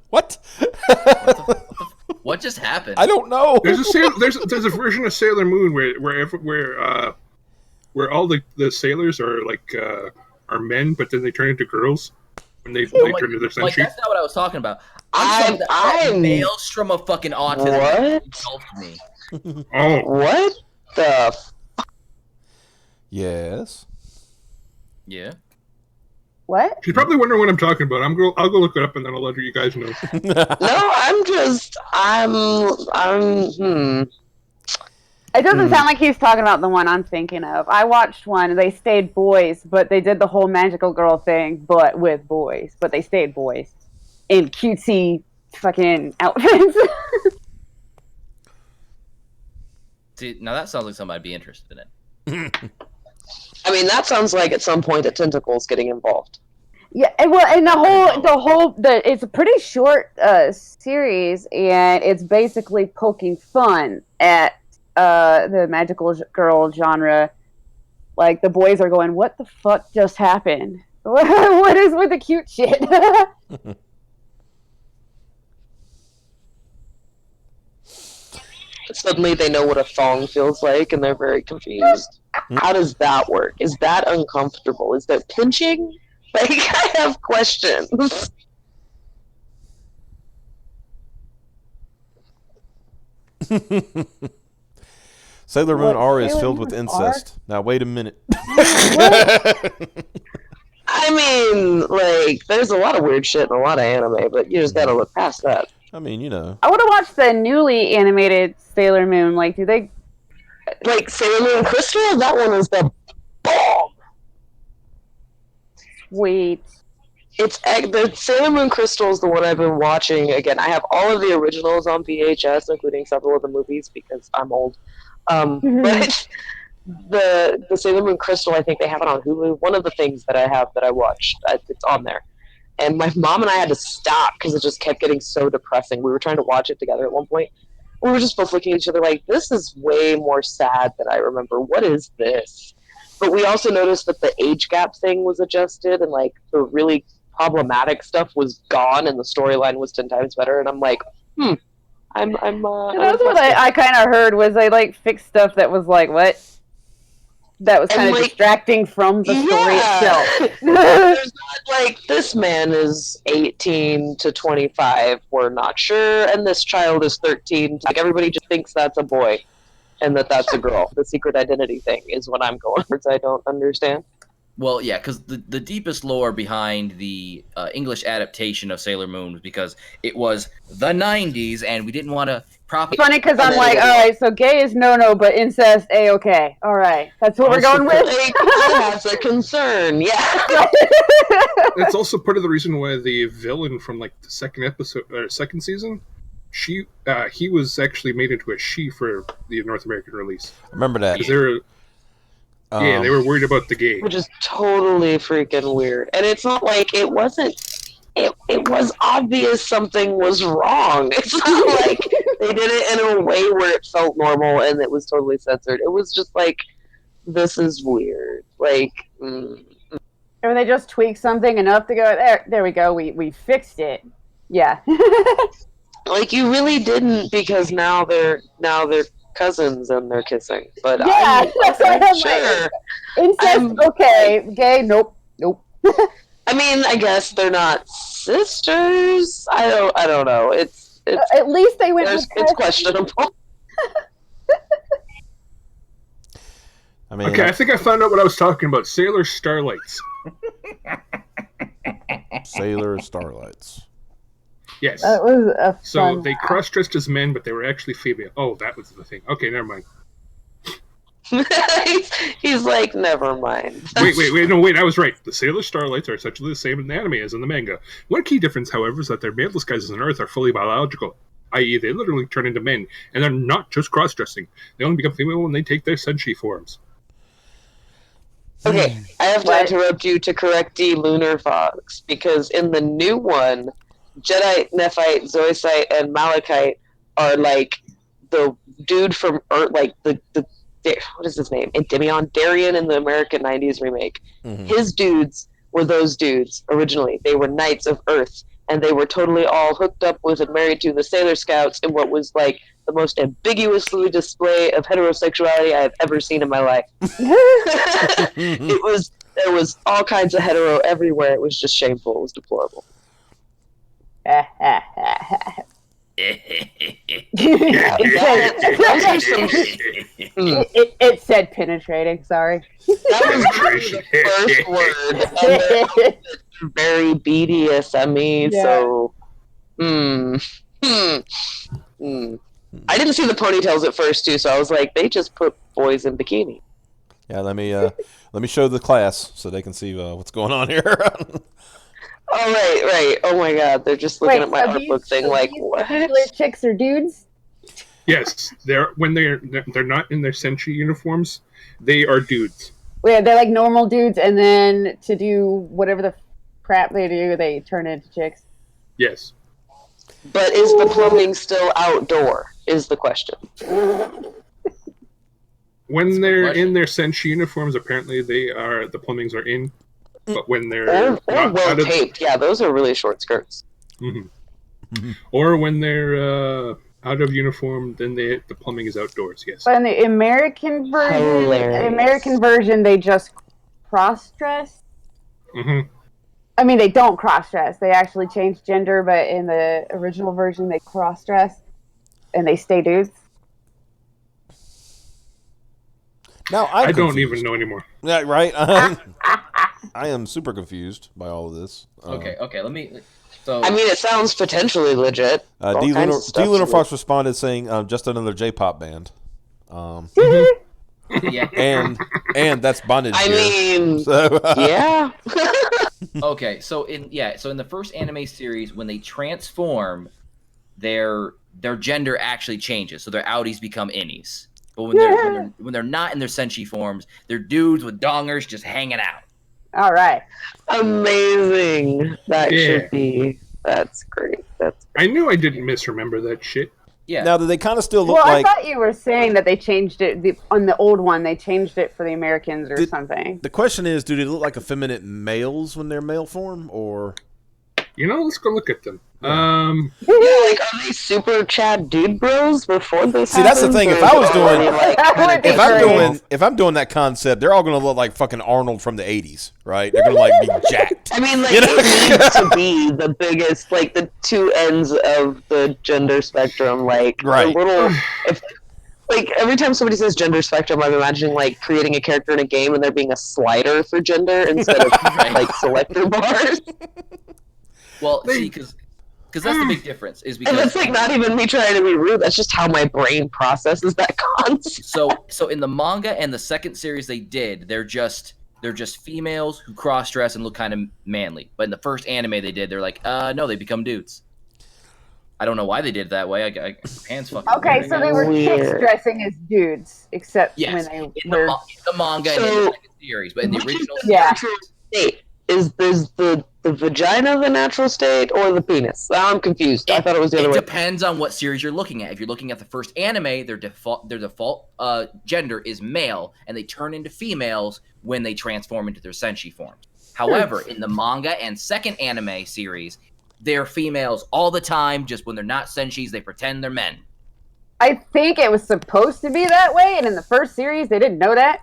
What? What just happened? I don't know. There's a version of Sailor Moon where all the sailors are like are men, but then they turn into girls when they turn into their Like, senshi. that's not what I was talking about. I'm maelstrom of fucking autism What? engulfed me. Oh, What the? Yes. Yeah. What? she's probably wondering what I'm talking about. I'll go look it up and then I'll let you guys know. No, It doesn't sound like he's talking about the one I'm thinking of. I watched one. They stayed boys, but they did the whole magical girl thing, but with boys. But they stayed boys in cutesy fucking outfits. See, now that sounds like something I'd be interested in. I mean, that sounds like at some point the tentacles getting involved. Yeah, and well, and it's a pretty short series, and it's basically poking fun at the magical girl genre. Like, the boys are going, "What the fuck just happened? What is with the cute shit?" Suddenly they know what a thong feels like, and they're very confused. How does that work? Is that uncomfortable? Is that pinching? Like, I have questions. Sailor Moon What, R is Sailor filled with Moon incest. Now wait a minute. I mean, like, there's a lot of weird shit in a lot of anime, but you just gotta look past that. I mean, I want to watch the newly animated Sailor Moon. Like, do they? Like, Sailor Moon Crystal, that one is the bomb. Wait. It's the Sailor Moon Crystal is the one I've been watching. Again, I have all of the originals on VHS, including several of the movies because I'm old. But the Sailor Moon Crystal, I think they have it on Hulu. One of the things that I have that I watched, it's on there. And my mom and I had to stop because it just kept getting so depressing. We were trying to watch it together at one point. We were just both looking at each other like, this is way more sad than I remember. What is this? But we also noticed that the age gap thing was adjusted and, like, the really problematic stuff was gone and the storyline was 10 times better. And I'm like, I'm That's what I kind of heard was they, like, fixed stuff that was like, what? That was kind of, like, distracting from the story itself. There's not, like, this man is 18 to 25, we're not sure, and this child is 13. Like, everybody just thinks that's a boy and that's a girl. The secret identity thing is what I'm going towards. I don't understand. Well, yeah, because the deepest lore behind the English adaptation of Sailor Moon was because it was the 90s, and we didn't want to It's funny because I'm like, all right, so gay is no, but incest, a-okay. All right, that's what we're going with. Like, that's a concern, yeah. That's also part of the reason why the villain from like the second season, he was actually made into a she for the North American release. I remember that. Because they were worried about the gay. Which is totally freaking weird. And it's not like it wasn't. It was obvious something was wrong. It's not like they did it in a way where it felt normal and it was totally censored. It was just like, this is weird. Like, Or they just tweak something enough to go, there we go, we fixed it. Yeah. like you really didn't, because now they're cousins and they're kissing. But yeah, that's what I'm sure. Like. Incest, okay. Gay, nope. I mean, I guess they're not sisters. I don't know. It's at least they went. It's questionable. I mean, okay, I think I found out what I was talking about. Sailor Starlights. Sailor Starlights. Yes. That was a so they cross-dressed as men, but they were actually female. Oh, that was the thing. Okay, never mind. He's like, never mind. Wait, I was right. The Sailor Starlights are essentially the same in the anime as in the manga. One key difference, however, is that their male disguises on Earth are fully biological, i.e. they literally turn into men, and they're not just cross-dressing. They only become female when they take their senshi forms. Okay, I have to interrupt you to correct D. Lunar Fox, because in the new one, Jedi, Nephite, Zoisite, and Malachite are like the dude from Earth, like the what is his name? Endymion Darien in the American 90s remake. Mm-hmm. His dudes were those dudes originally. They were Knights of Earth, and they were totally all hooked up with and married to the Sailor Scouts in what was like the most ambiguously display of heterosexuality I have ever seen in my life. There was all kinds of hetero everywhere. It was just shameful. It was deplorable. It said penetrating. Sorry. That was the first word. And very BDSM-y. Yeah. So, I didn't see the ponytails at first too, so I was like, they just put boys in bikini. Yeah, let me show the class so they can see what's going on here. Oh, right. Oh my God, they're just looking at my art book thing like, what? Chicks or dudes? Yes, they're not in their senshi uniforms. They are dudes. Yeah, they're like normal dudes, and then to do whatever the crap they do, they turn into chicks. Yes. But is the plumbing still outdoor? Is the question. When they're in their senshi uniforms, apparently the plumbings are in. But when they're not well taped, yeah, those are really short skirts. Mm-hmm. Mm-hmm. Or when they're out of uniform, then the plumbing is outdoors. Yes. But in the American version, they just cross-dress. Mm-hmm. I mean, they don't cross-dress. They actually change gender, but in the original version, they cross-dress and they stay dudes. Now I don't even know anymore. Yeah, right. I am super confused by all of this. Okay. Let me. So I mean, it sounds potentially legit. D. Lunar Fox responded saying, "Just another J-pop band." Yeah, and that's bondage. I mean, yeah. Okay, so in the first anime series, when they transform, their gender actually changes. So their outies become innies. But when they're not in their senshi forms, they're dudes with dongers just hanging out. All right. Amazing. That should be. That's great. I knew I didn't misremember that shit. Yeah. Now, do they kind of still look like... Well, I thought you were saying that they changed it, on the old one, they changed it for the Americans or something. The question is, do they look like effeminate males when they're male form, or... Let's go look at them. Yeah, like, are they super Chad dude bros before this? See, that's the thing. If I was doing, if I'm doing that concept, they're all going to look like fucking Arnold from the '80s, right? They're going to be jacked. I mean, it needs to be the biggest, like the two ends of the gender spectrum, like right. a little. Like every time somebody says gender spectrum, I'm imagining like creating a character in a game and there being a slider for gender instead of like selector bars. Well, see, because that's the big difference is And because that's like not even me trying to be rude. That's just how my brain processes that concept. so in the manga and the second series they did, they're just females who cross dress and look kind of manly. But in the first anime they did, they're like, no, they become dudes. I don't know why they did it that way. Japan's fucking Okay, weird, so they guys. were chicks Weird. dressing as dudes, except Yes, when they in were. the manga and in the So- second series, but in the original Yeah. Natural state is the vagina the natural state or the penis? I'm confused. I thought it was the other It way. depends on what series you're looking at. If you're looking at the first anime, their default gender is male, and they turn into females when they transform into their senshi forms. However, in the manga and second anime series, they're females all the time. Just when they're not senshis, they pretend they're men. I think it was supposed to be that way, and in the first series, they didn't know that.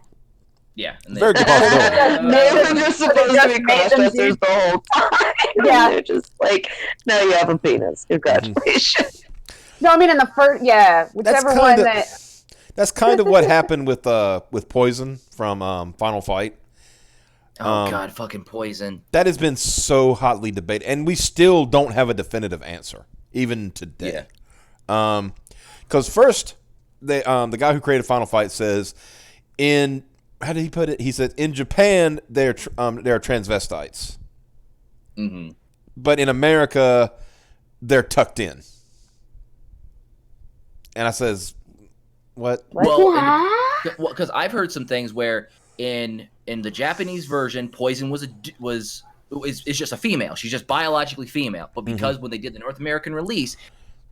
Yeah, and Very good possibility. They were just supposed to be made them cross-dressers dudes. the whole time. Yeah. They're just like, now you have a penis. Congratulations. No, I mean in the first, yeah, whichever one kinda- that. That's kind of what happened with Poison from Final Fight. oh god, fucking Poison. That has been so hotly debated, and we still don't have a definitive answer, even today. Because first, the guy who created Final Fight says, how did he put it? He said, in Japan, they're transvestites. Mm-hmm. But in America, they're tucked in. And I says, what? Well, because I've heard some things where in the Japanese version, Poison is just a female. She's just biologically female. But because when they did the North American release,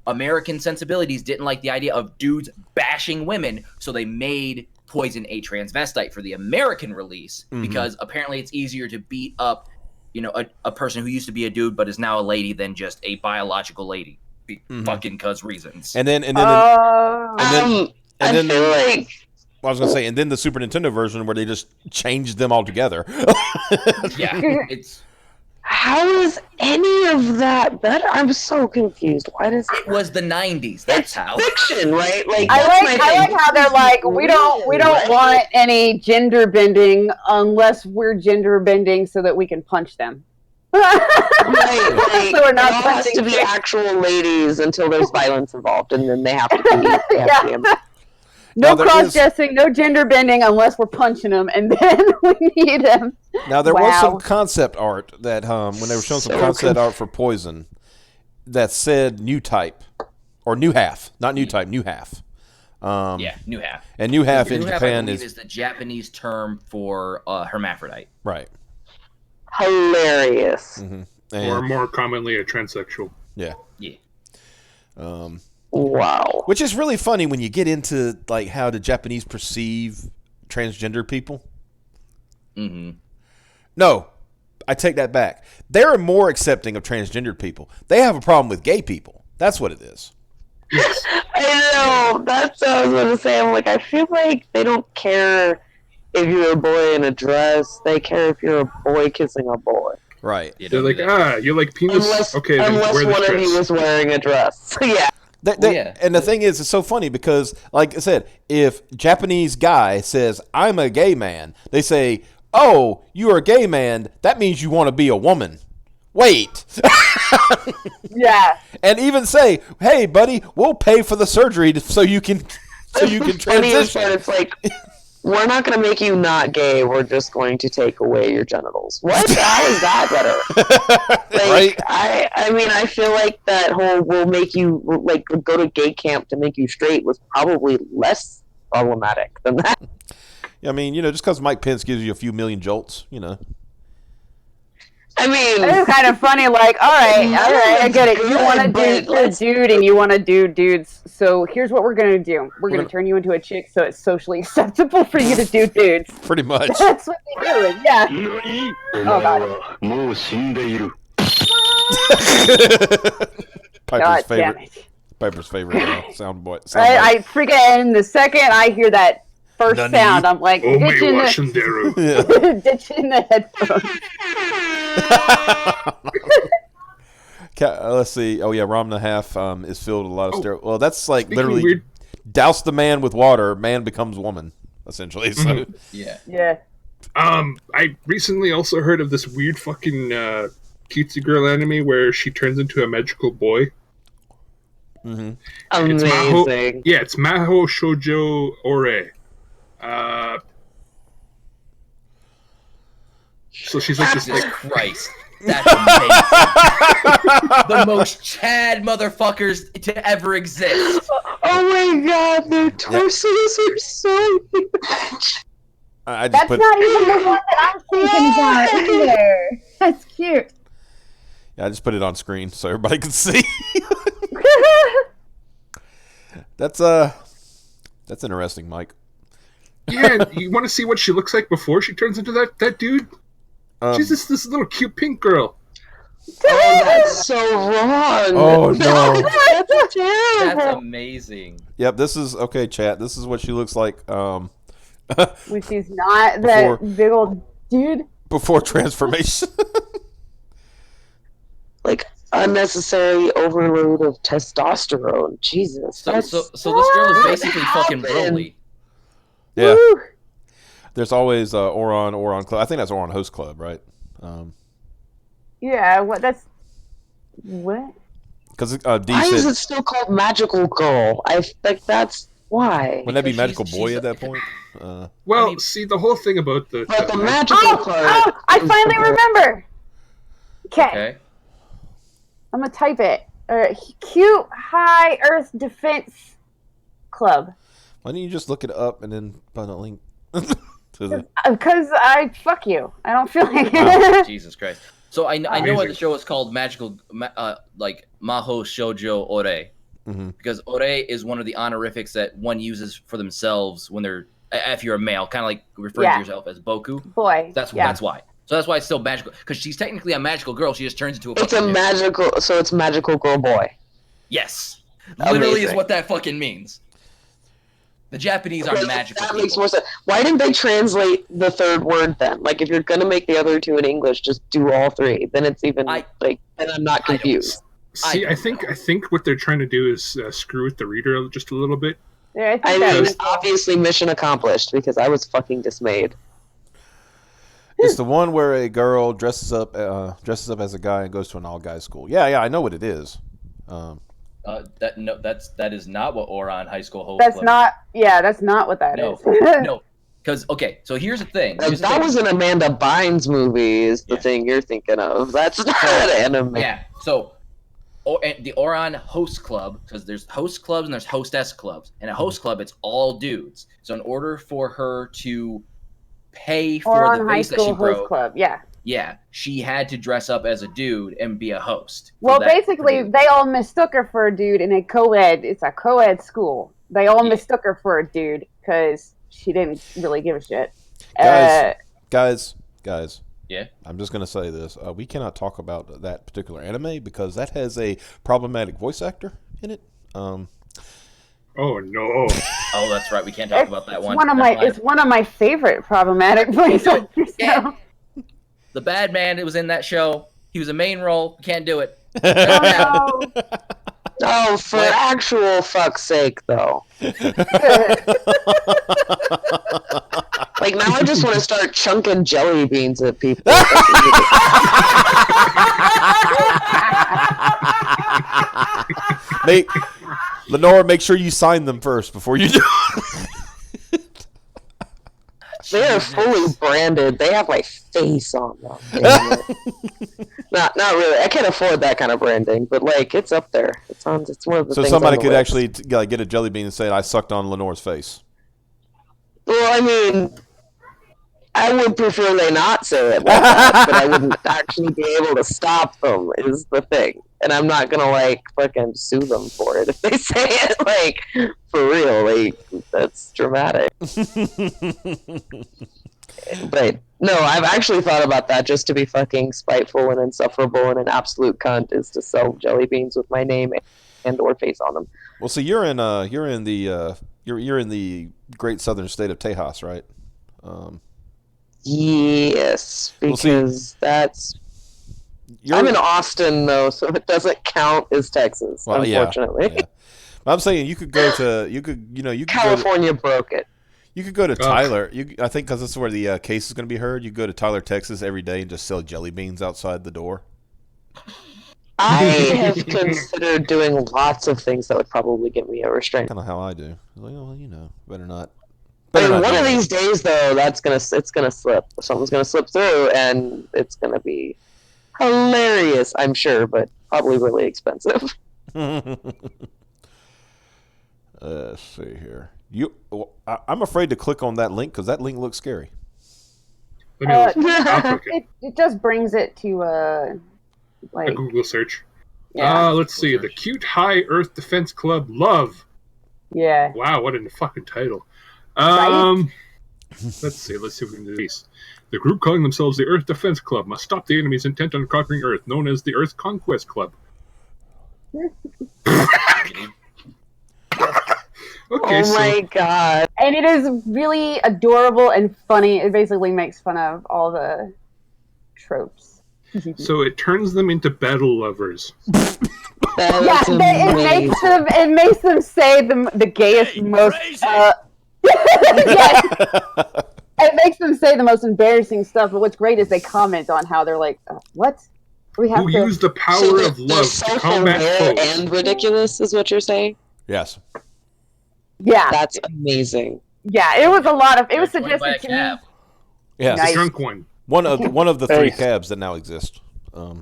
American sensibilities didn't like the idea of dudes bashing women, so they made Poison a transvestite for the American release because apparently it's easier to beat up, a person who used to be a dude but is now a lady than just a biological lady, fucking cause reasons. And then I then- feel like I was gonna say, and then the Super Nintendo version where they just changed them all together. yeah, it's how is any of that better? I'm so confused. Why does it was the 90s. That's how. fiction, right? Like I that's like my thing. how they're like, we don't Right? want any gender bending unless we're gender bending so that we can punch them. Right, like, So we're not it all has punching to be chicks. actual ladies until there's violence involved, and then they have to be. Yeah. Now, No there cross is- dressing, no gender bending unless we're punching them, and then we need them. Now there was Wow. some concept art that when they were showing some So concept art for Poison that said new type or new half, not new type, new half. Yeah, new half. And new half in New half, I Japan believe, is the Japanese term for hermaphrodite. right. Hilarious. And, Or more commonly, a transsexual. yeah. Yeah. Wow. Which is really funny when you get into like how the Japanese perceive transgender people. Mm-hmm. No, I take that back. They're more accepting of transgendered people. They have a problem with gay people. That's what it is. Yes. I know. That's what I was going to say. I'm like, I feel like they don't care if you're a boy in a dress. They care if you're a boy kissing a boy. Right. You They're don't like, do that. you like penis? Unless, Okay, then unless wear one this of you dress. was wearing a dress. Yeah. Yeah. And the thing is, it's so funny because, like I said, if Japanese guy says, I'm a gay man, they say, oh, you're a gay man, that means you want to be a woman. Wait. Yeah. And even say, hey, buddy, we'll pay for the surgery so you can Funniest transition. part, it's like, we're not going to make you not gay. We're just going to take away your genitals. What? How is that better? Like, Right? I mean, I feel like that whole "we'll make you like go to gay camp to make you straight" was probably less problematic than that. I mean, just because Mike Pence gives you a few million jolts, I mean, It's kind of funny, like, all right, I get it. You want to But do a dude and you want to do dudes. So here's what we're going to do. We're going to turn you into a chick so it's socially acceptable for you to do dudes. pretty much. That's what they do. Yeah. 何 Oh, お前 God. はもう死んでいる Piper's God damn favorite. it. Piper's favorite soundboard. I freaking, the second I hear that first Nani? sound, I'm like, Oh, may ditching Washenderu. the, ditching the headphones. Let's see. Oh yeah, Rom and a half is filled with a lot of stereo. Well, that's like Speaking literally weird- douse the man with water, man becomes woman, essentially. So Yeah. Yeah. I recently also heard of this weird fucking cutesy girl anime where she turns into a magical boy. mhm. It's Maho. Amazing. Yeah, it's Maho Shoujo Ore. So she's like this. Jesus Like, Christ. That's amazing. The most Chad motherfuckers to ever exist. Oh my god, their torsos are so huge. I just That's put not even the one that I'm thinking about either. That's cute. I just put it on screen so everybody can see. That's interesting, Mike. yeah, you want to see what she looks like before she turns into that dude? She's this little cute pink girl. Oh, that's so wrong. Oh, no. That's terrible. That's amazing. Yep, this is okay, chat. This is what she looks like When she's not that big old dude. before transformation. Like unnecessary overload of testosterone. Jesus. So this girl is basically fucking happened? Broly. Yeah. Woo. There's always Oron Club. I think that's Oron Host Club, right? Yeah, what? That's what? Because D Why is said, it still called Magical Girl? I think that's why. wouldn't that be Because Magical she's- Boy she's at that point? Well, I mean- see, the whole thing about the But the magical Oh, part. I finally remember. Okay, Okay. I'm gonna type it. Cute High Earth Defense Club. Why don't you just look it up and then put a link to the? Because I fuck you. I don't feel like Wow. Jesus Christ. So I know why Amazing. the show is called Magical, like Maho Shoujo Ore, Mhm. because Ore is one of the honorifics that one uses for themselves when they're, if you're a male, kind of like referring Yeah. to yourself as Boku. boy. That's yeah. why. So that's why it's still magical, because she's technically a magical girl. She just turns into a. It's a fucking dude. magical. So it's Magical Girl Boy. Yes, literally is Amazing. what that fucking means. The Japanese are Okay, magical. That makes people. more sense. Why didn't they translate the third word then? Like, if you're gonna make the other two in English, just do all three. Then it's even I- like. Then I'm not I don't- confused. See, I I think what they're trying to do is screw with the reader just a little bit. Yeah, I I think mean, that obviously, mission accomplished because I was fucking dismayed. It's the one where a girl dresses up as a guy and goes to an all guys school. Yeah, I know what it is. That is not what Oron High School hosts. that's not. Yeah, that's not what that No, is. no. Because so here's the thing. Like, that was an Amanda Bynes movie. Is the Yeah. thing you're thinking of? That's not anime. Yeah. So, and the Oron Host Club, because there's host clubs and there's hostess clubs. And a host club, it's all dudes. So in order for her to pay Or for on the High vase that she School Host broke, Club. Yeah. she had to dress up as a dude and be a host. for Well, that basically, particular- they all mistook her for a dude in a co-ed. It's a co-ed school. They all Yeah. mistook her for a dude because she didn't really give a shit. Guys. Yeah. I'm just gonna say this: we cannot talk about that particular anime because that has a problematic voice actor in it. Oh no! Oh, that's right. We can't talk about that It's one. one of Never my. mind. It's one of my favorite problematic voice actors. Yeah. The bad man that was in that show. He was a main role. Can't do it. Oh, no. Oh, for What? actual fuck's sake, though. Like, now I just want to start chunking jelly beans at people. Leanore, make sure you sign them first before you do. They are fully branded. They have my face on them. Damn it. not really. I can't afford that kind of branding, but like it's up there. It's one of the So things somebody on the could list. actually get a jelly bean and say, "I sucked on Lenore's face." Well, I mean, I would prefer they not say it like that, but I wouldn't actually be able to stop them. Is the thing, and I'm not gonna like fucking sue them for it if they say it like for real. Like that's dramatic. But no, I've actually thought about that just to be fucking spiteful and insufferable and an absolute cunt is to sell jelly beans with my name and or face on them. Well, see, you're in the great southern state of Tejas, right? Yes, Well, see, because I'm in Austin though, so it doesn't count as Texas, Well, yeah, unfortunately. yeah. I'm saying you could go to California broke it. You could go to Tyler. I think because this is where the case is going to be heard. You go to Tyler, Texas every day and just sell jelly beans outside the door. I have considered doing lots of things that would probably get me a restraint. Kind of how I do. Like, well, better not. I mean, one of these days, though, it's gonna slip. Something's gonna slip through, and it's gonna be hilarious, I'm sure, but probably really expensive. Let's see here. I'm afraid to click on that link because that link looks scary. It just brings it to a Google search. Yeah. Let's see. The Cute High Earth Defense Club Love. Yeah. Wow, what a fucking title. Right? Let's see if we can do this. The group calling themselves the Earth Defense Club must stop the enemies intent on conquering Earth, known as the Earth Conquest Club. Okay, my god. And it is really adorable and funny. It basically makes fun of all the tropes. So it turns them into battle lovers. It makes them say the gayest, most... yes. It makes them say the most embarrassing stuff, but what's great is they comment on how they're like, what? Who use the power of love to combat foes. And ridiculous is what you're saying? Yes. Yeah. That's amazing. Yeah, it was a lot of... It was suggested to me. Yeah. Nice. The drunk one. One of the three cabs that now exist. We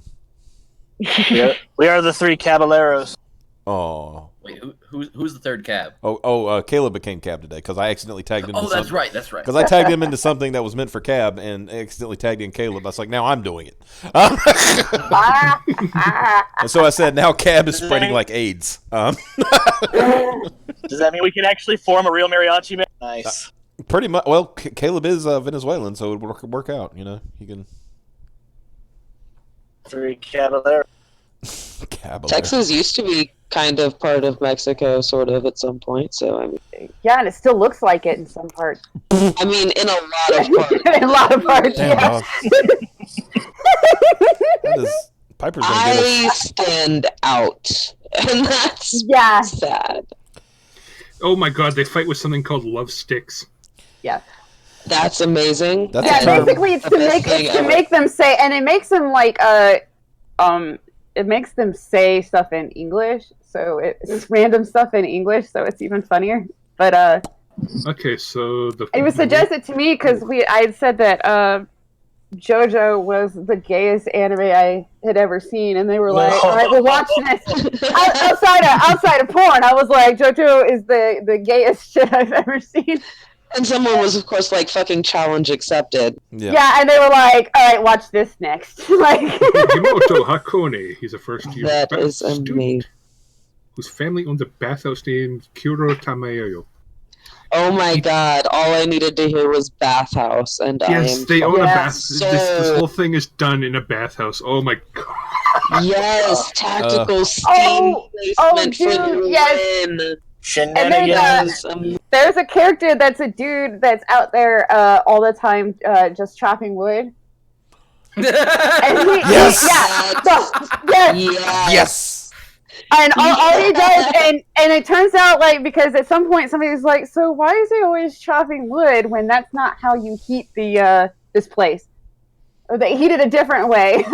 are the three caballeros. Oh. Wait, who's the third cab? Caleb became cab today because I accidentally tagged him. Oh, that's right. Because I tagged him into something that was meant for cab and accidentally tagged in Caleb. I was like, now I'm doing it. And so I said, now cab is spreading like AIDS. Does that mean we can actually form a real mariachi band? Nice. Pretty much. Well, Caleb is Venezuelan, so it would work out. He can. Three caballeros. Texas used to be kind of part of Mexico, sort of, at some point, so I mean... Yeah, and it still looks like it in some parts. I mean, in a lot of parts. In a lot of parts, damn, yeah. Piper's gonna get us. I stand out, and that's sad. Oh my god, they fight with something called love sticks. Yeah. That's amazing. Basically it's to make them say, and it makes them like, it makes them say stuff in English, so it's random stuff in English, so it's even funnier. But okay, so it was suggested to me because I had said that JoJo was the gayest anime I had ever seen, and they were like, "All right, we'll watch this." outside of porn, I was like, "JoJo is the gayest shit I've ever seen." And someone was, of course, like, fucking challenge accepted. Yeah, and they were like, all right, watch this next. Like, Himoto Hakone, he's a first-year student whose family owns a bathhouse named Kuro Tamayo. Oh my god, all I needed to hear was bathhouse, and yes, they own a bathhouse. This whole thing is done in a bathhouse. Oh my god. Yes, tactical steam placement for the win. Shenanigans. There's a character that's a dude that's out there all the time just chopping wood. Yes! Yes! And all he does, and it turns out, like, because at some point somebody's like, so why is he always chopping wood when that's not how you heat the this place? Or they heat it a different way.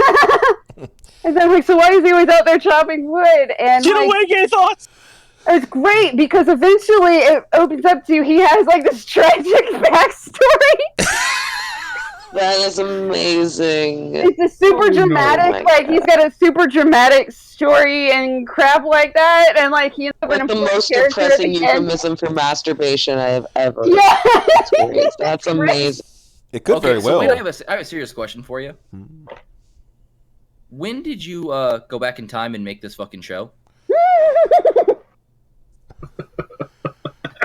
And then, like, so why is he always out there chopping wood? And get away, gay thoughts! It's great because eventually it opens up to he has like this tragic backstory. That is amazing. It's a super dramatic, he's got a super dramatic story and crap like that, and like he ends up like the most depressing euphemism for masturbation I have ever experienced. That's amazing. It could very well. Wait, I have a serious question for you. When did you go back in time and make this fucking show?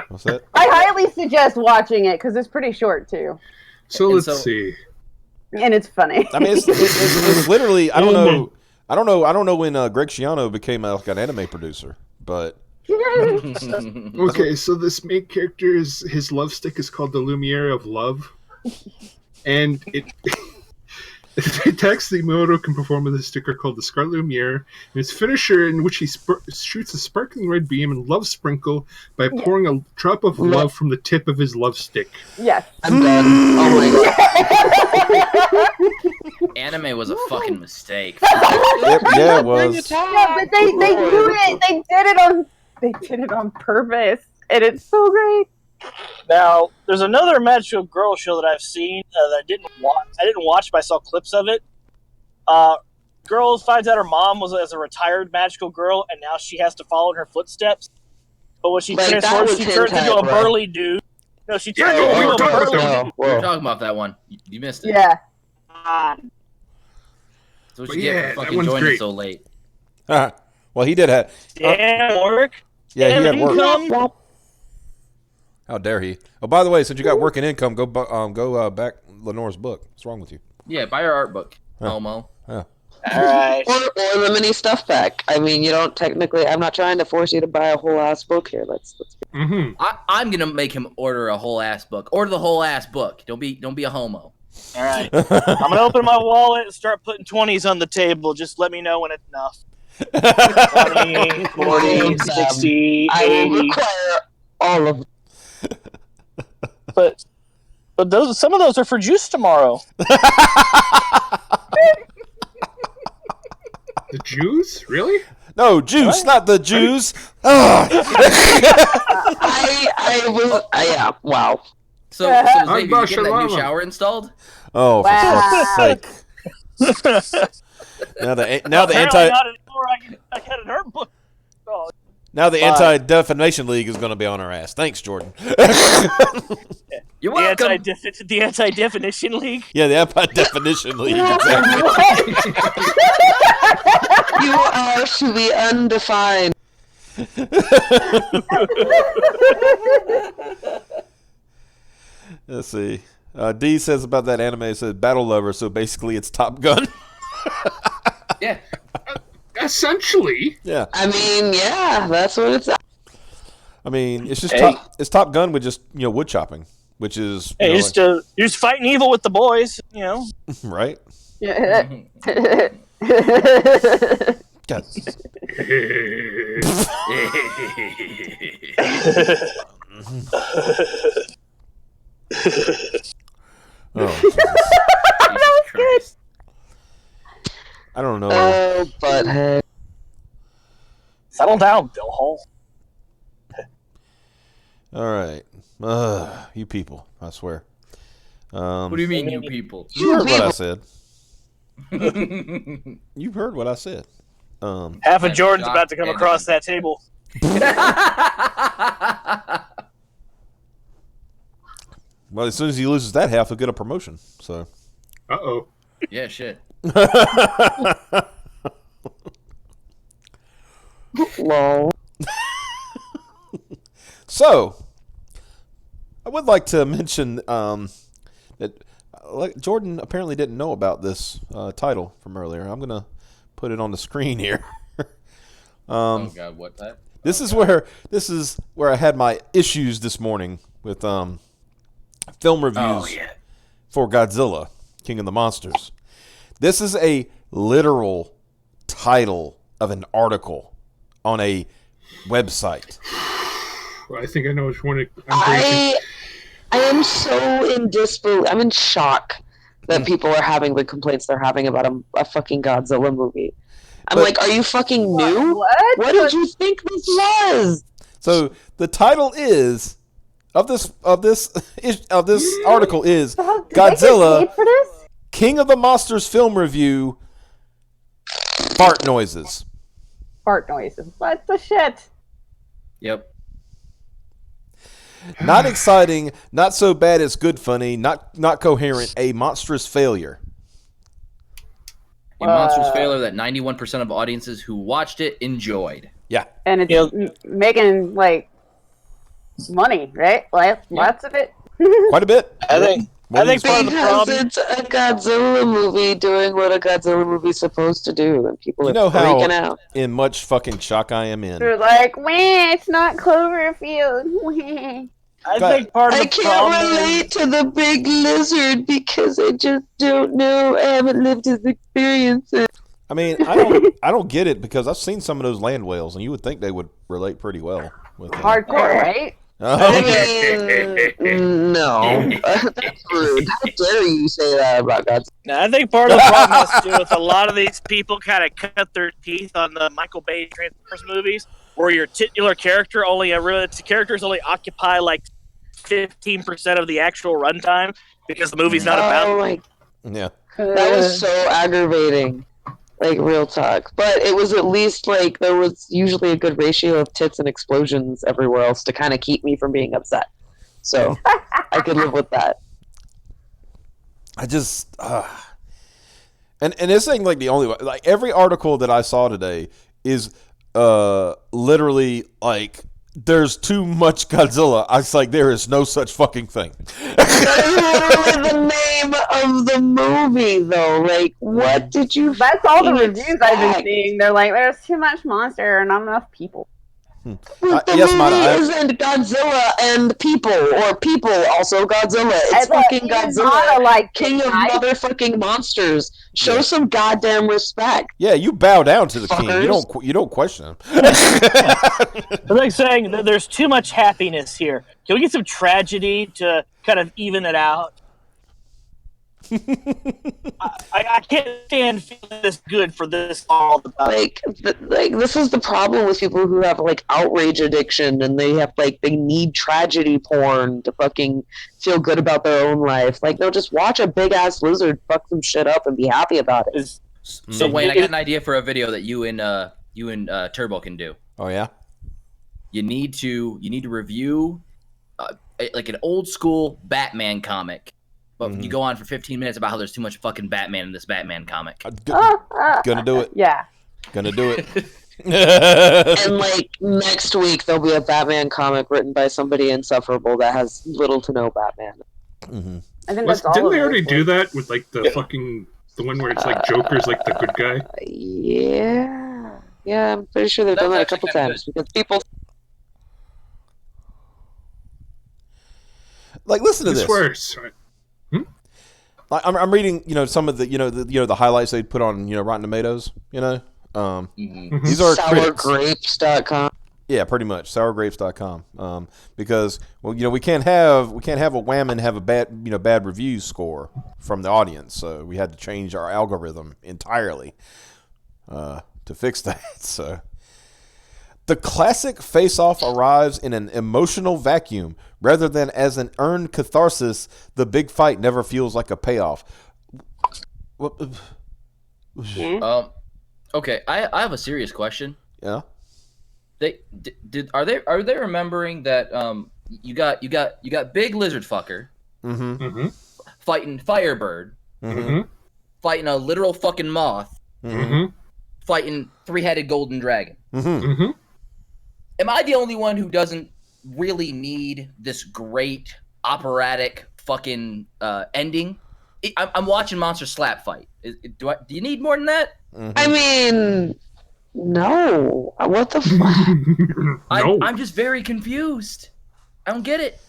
What's that? I highly suggest watching it because it's pretty short too. So let's see. And it's funny. I mean, it's literally. I don't know when Greg Schiano became like an anime producer, but. Okay, so this main character his love stick is called the Lumiere of Love, and Taximoto can perform with a sticker called the Scarlet Lumiere, and his finisher, in which he shoots a sparkling red beam and love sprinkle by pouring a drop of love from the tip of his love stick. Yes. I'm done. Oh my god. Anime was a fucking mistake. Yeah, it was. Yeah, but they do it. They did it on purpose, and it's so great. Now, there's another magical girl show that I've seen that I didn't watch, but I saw clips of it. Girl finds out her mom was as a retired magical girl, and now she has to follow in her footsteps. But when she transforms, she turns into a burly dude. No, she turns into a burly dude. We were talking about that one. You missed it. Yeah. So what you get for fucking joining so late. Well, he did have. Damn work. Yeah, he had work. Income. How dare he? Oh, by the way, since you got work and income, go back Lenore's book. What's wrong with you? Yeah, buy her art book, Homo. Yeah. All right. Or the mini stuff pack. I mean, you don't technically. I'm not trying to force you to buy a whole ass book here. Let's Mm-hmm. I'm gonna make him order a whole ass book. Order the whole ass book. Don't be a homo. All right. I'm gonna open my wallet and start putting 20s on the table. Just let me know when it's enough. 20, 40, 60, I will 80. require all of them. But some of those are for juice tomorrow. The Jews? Really? No, juice, not the Jews. Yeah, wow. So Xavier, you getting that new Shalom. shower installed? Oh, for fuck's sake! Now the Apparently not anymore. I got an art book. Oh. Now the Anti-Defamation League is going to be on our ass. Thanks, Jordan. You're welcome. The Anti-Definition League. Yeah, the Anti-Definition League. Exactly. You are to be undefined. Let's see. D says about that anime, it says Battle Lover, so basically it's Top Gun. Yeah. Essentially. Yeah. I mean, yeah, that's what it's. I mean, it's just Hey. it's Top Gun with just, wood chopping, which is, Hey, you're just fighting evil with the boys, right? God. Oh, That was good. I don't know. Oh, butthead. Settle down, Bill Hall. All right. You people, I swear. What do you mean, you people? You heard what I said. You heard what I said. Half of Jordan's about to come across that table. Well, as soon as he loses that half, he'll get a promotion. So. Uh-oh. Yeah, shit. Lol. So, I would like to mention that Jordan apparently didn't know about this title from earlier. I'm going to put it on the screen here. Oh God, what type? This is where I had my issues this morning with film reviews for Godzilla, King of the Monsters. This is a literal title of an article on a website. I think I know which one I am so in disbelief. I'm in shock that people are having the complaints they're having about a fucking Godzilla movie. I'm like, are you fucking new? What did you think this was? So the title is of this article is Godzilla, King of the Monsters film review. Fart noises. Fart noises. What the shit? Yep. Not exciting, not so bad it's good funny, not coherent, a monstrous failure. A monstrous failure that 91% of audiences who watched it enjoyed. Yeah. And it's making, like, money, right? Like, lots of it. Quite a bit. I think part of the Because problem. it's a Godzilla movie doing what a Godzilla movie's supposed to do, and people are freaking out. In much fucking shock I am in. They're like, wah, it's not Cloverfield. Wah. I think part of I the can't problem relate is to the big lizard because I just don't know. I haven't lived his experiences. I mean, I don't get it because I've seen some of those land whales, and you would think they would relate pretty well with them. Hardcore, right? I mean, no. That's rude. How dare you say that about God? now, I think part of the problem has to do with a lot of these people kind of cut their teeth on the Michael Bay Transformers movies, where your titular character characters only occupy like 15% of the actual runtime because the movie's not about. Oh my, Yeah. that was so aggravating. Like, real talk. But it was at least, like, there was usually a good ratio of tits and explosions everywhere else to kind of keep me from being upset. So, I could live with that. I just and this ain't like the only one. Like every article that I saw today is literally like there's too much Godzilla. I was like, there is no such fucking thing. That is literally the name of the movie, though. Like, what did you? That's all the fucking reviews I've been expect? seeing. They're like, there's too much monster and not enough people. But the yes, movie Mana, isn't Godzilla and people, or people also Godzilla. It's And, fucking even Godzilla, Mana liked king it, of right? motherfucking monsters. Show Yeah. some goddamn respect. Yeah, you bow down to the king. Fuckers. You don't question him. It's like saying that there's too much happiness here. Can we get some tragedy to kind of even it out? I can't stand feeling this good for this all the time. Like this is the problem with people who have like outrage addiction and they have like they need tragedy porn to fucking feel good about their own life. Like, no, just watch a big ass lizard fuck some shit up and be happy about it. So Wayne, I got an idea for a video that you and Turbo can do. Oh yeah. You need to review like an old school Batman comic, but you go on for 15 minutes about how there's too much fucking Batman in this Batman comic. Gonna do it. Yeah. Gonna do it. And like next week there'll be a Batman comic written by somebody insufferable that has little to no Batman. Mm-hmm. I think that's all. Didn't of they it. already do that with like the fucking the one where it's like Joker's like the good guy? Yeah, I'm pretty sure they've done that a That's couple actually kinda times because people. Like, listen to I this. swear. Sorry. Like, I'm reading, some of the, the highlights they put on, Rotten Tomatoes. These are critics. Sourgrapes.com. Yeah, pretty much sourgrapes.com. Because we can't have a wham and have a bad review score from the audience, so we had to change our algorithm entirely to fix that. So the classic face-off arrives in an emotional vacuum rather than as an earned catharsis. The big fight never feels like a payoff. Okay, I have a serious question. Yeah. Are they remembering that you got big lizard fucker fighting Firebird, fighting a literal fucking moth, fighting 3-headed golden dragon. Am I the only one who doesn't really need this great operatic fucking ending? I'm watching Monster Slap fight. Do you need more than that? I mean, no. What the fuck? No. I'm just very confused. I don't get it.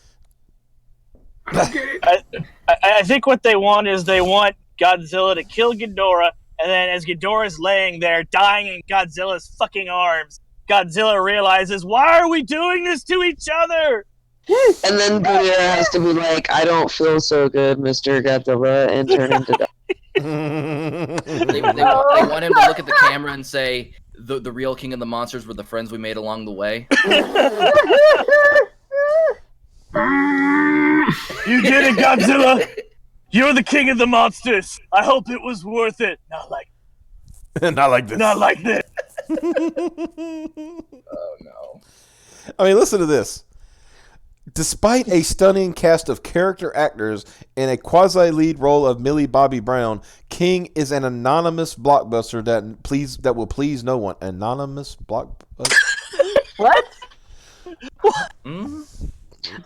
I think what they want is they want Godzilla to kill Ghidorah, and then as Ghidorah's laying there dying in Godzilla's fucking arms, Godzilla realizes, why are we doing this to each other? And then Ghidorah has to be like, I don't feel so good, Mr. Godzilla, and turn into dust. They want him to look at the camera and say, the real king of the monsters were the friends we made along the way. You did it, Godzilla! You're the king of the monsters! I hope it was worth it! Not like this. Not like this! Oh, no. I mean, listen to this. Despite a stunning cast of character actors and a quasi-lead role of Millie Bobby Brown, King is an anonymous blockbuster that will please no one. Anonymous blockbuster? What?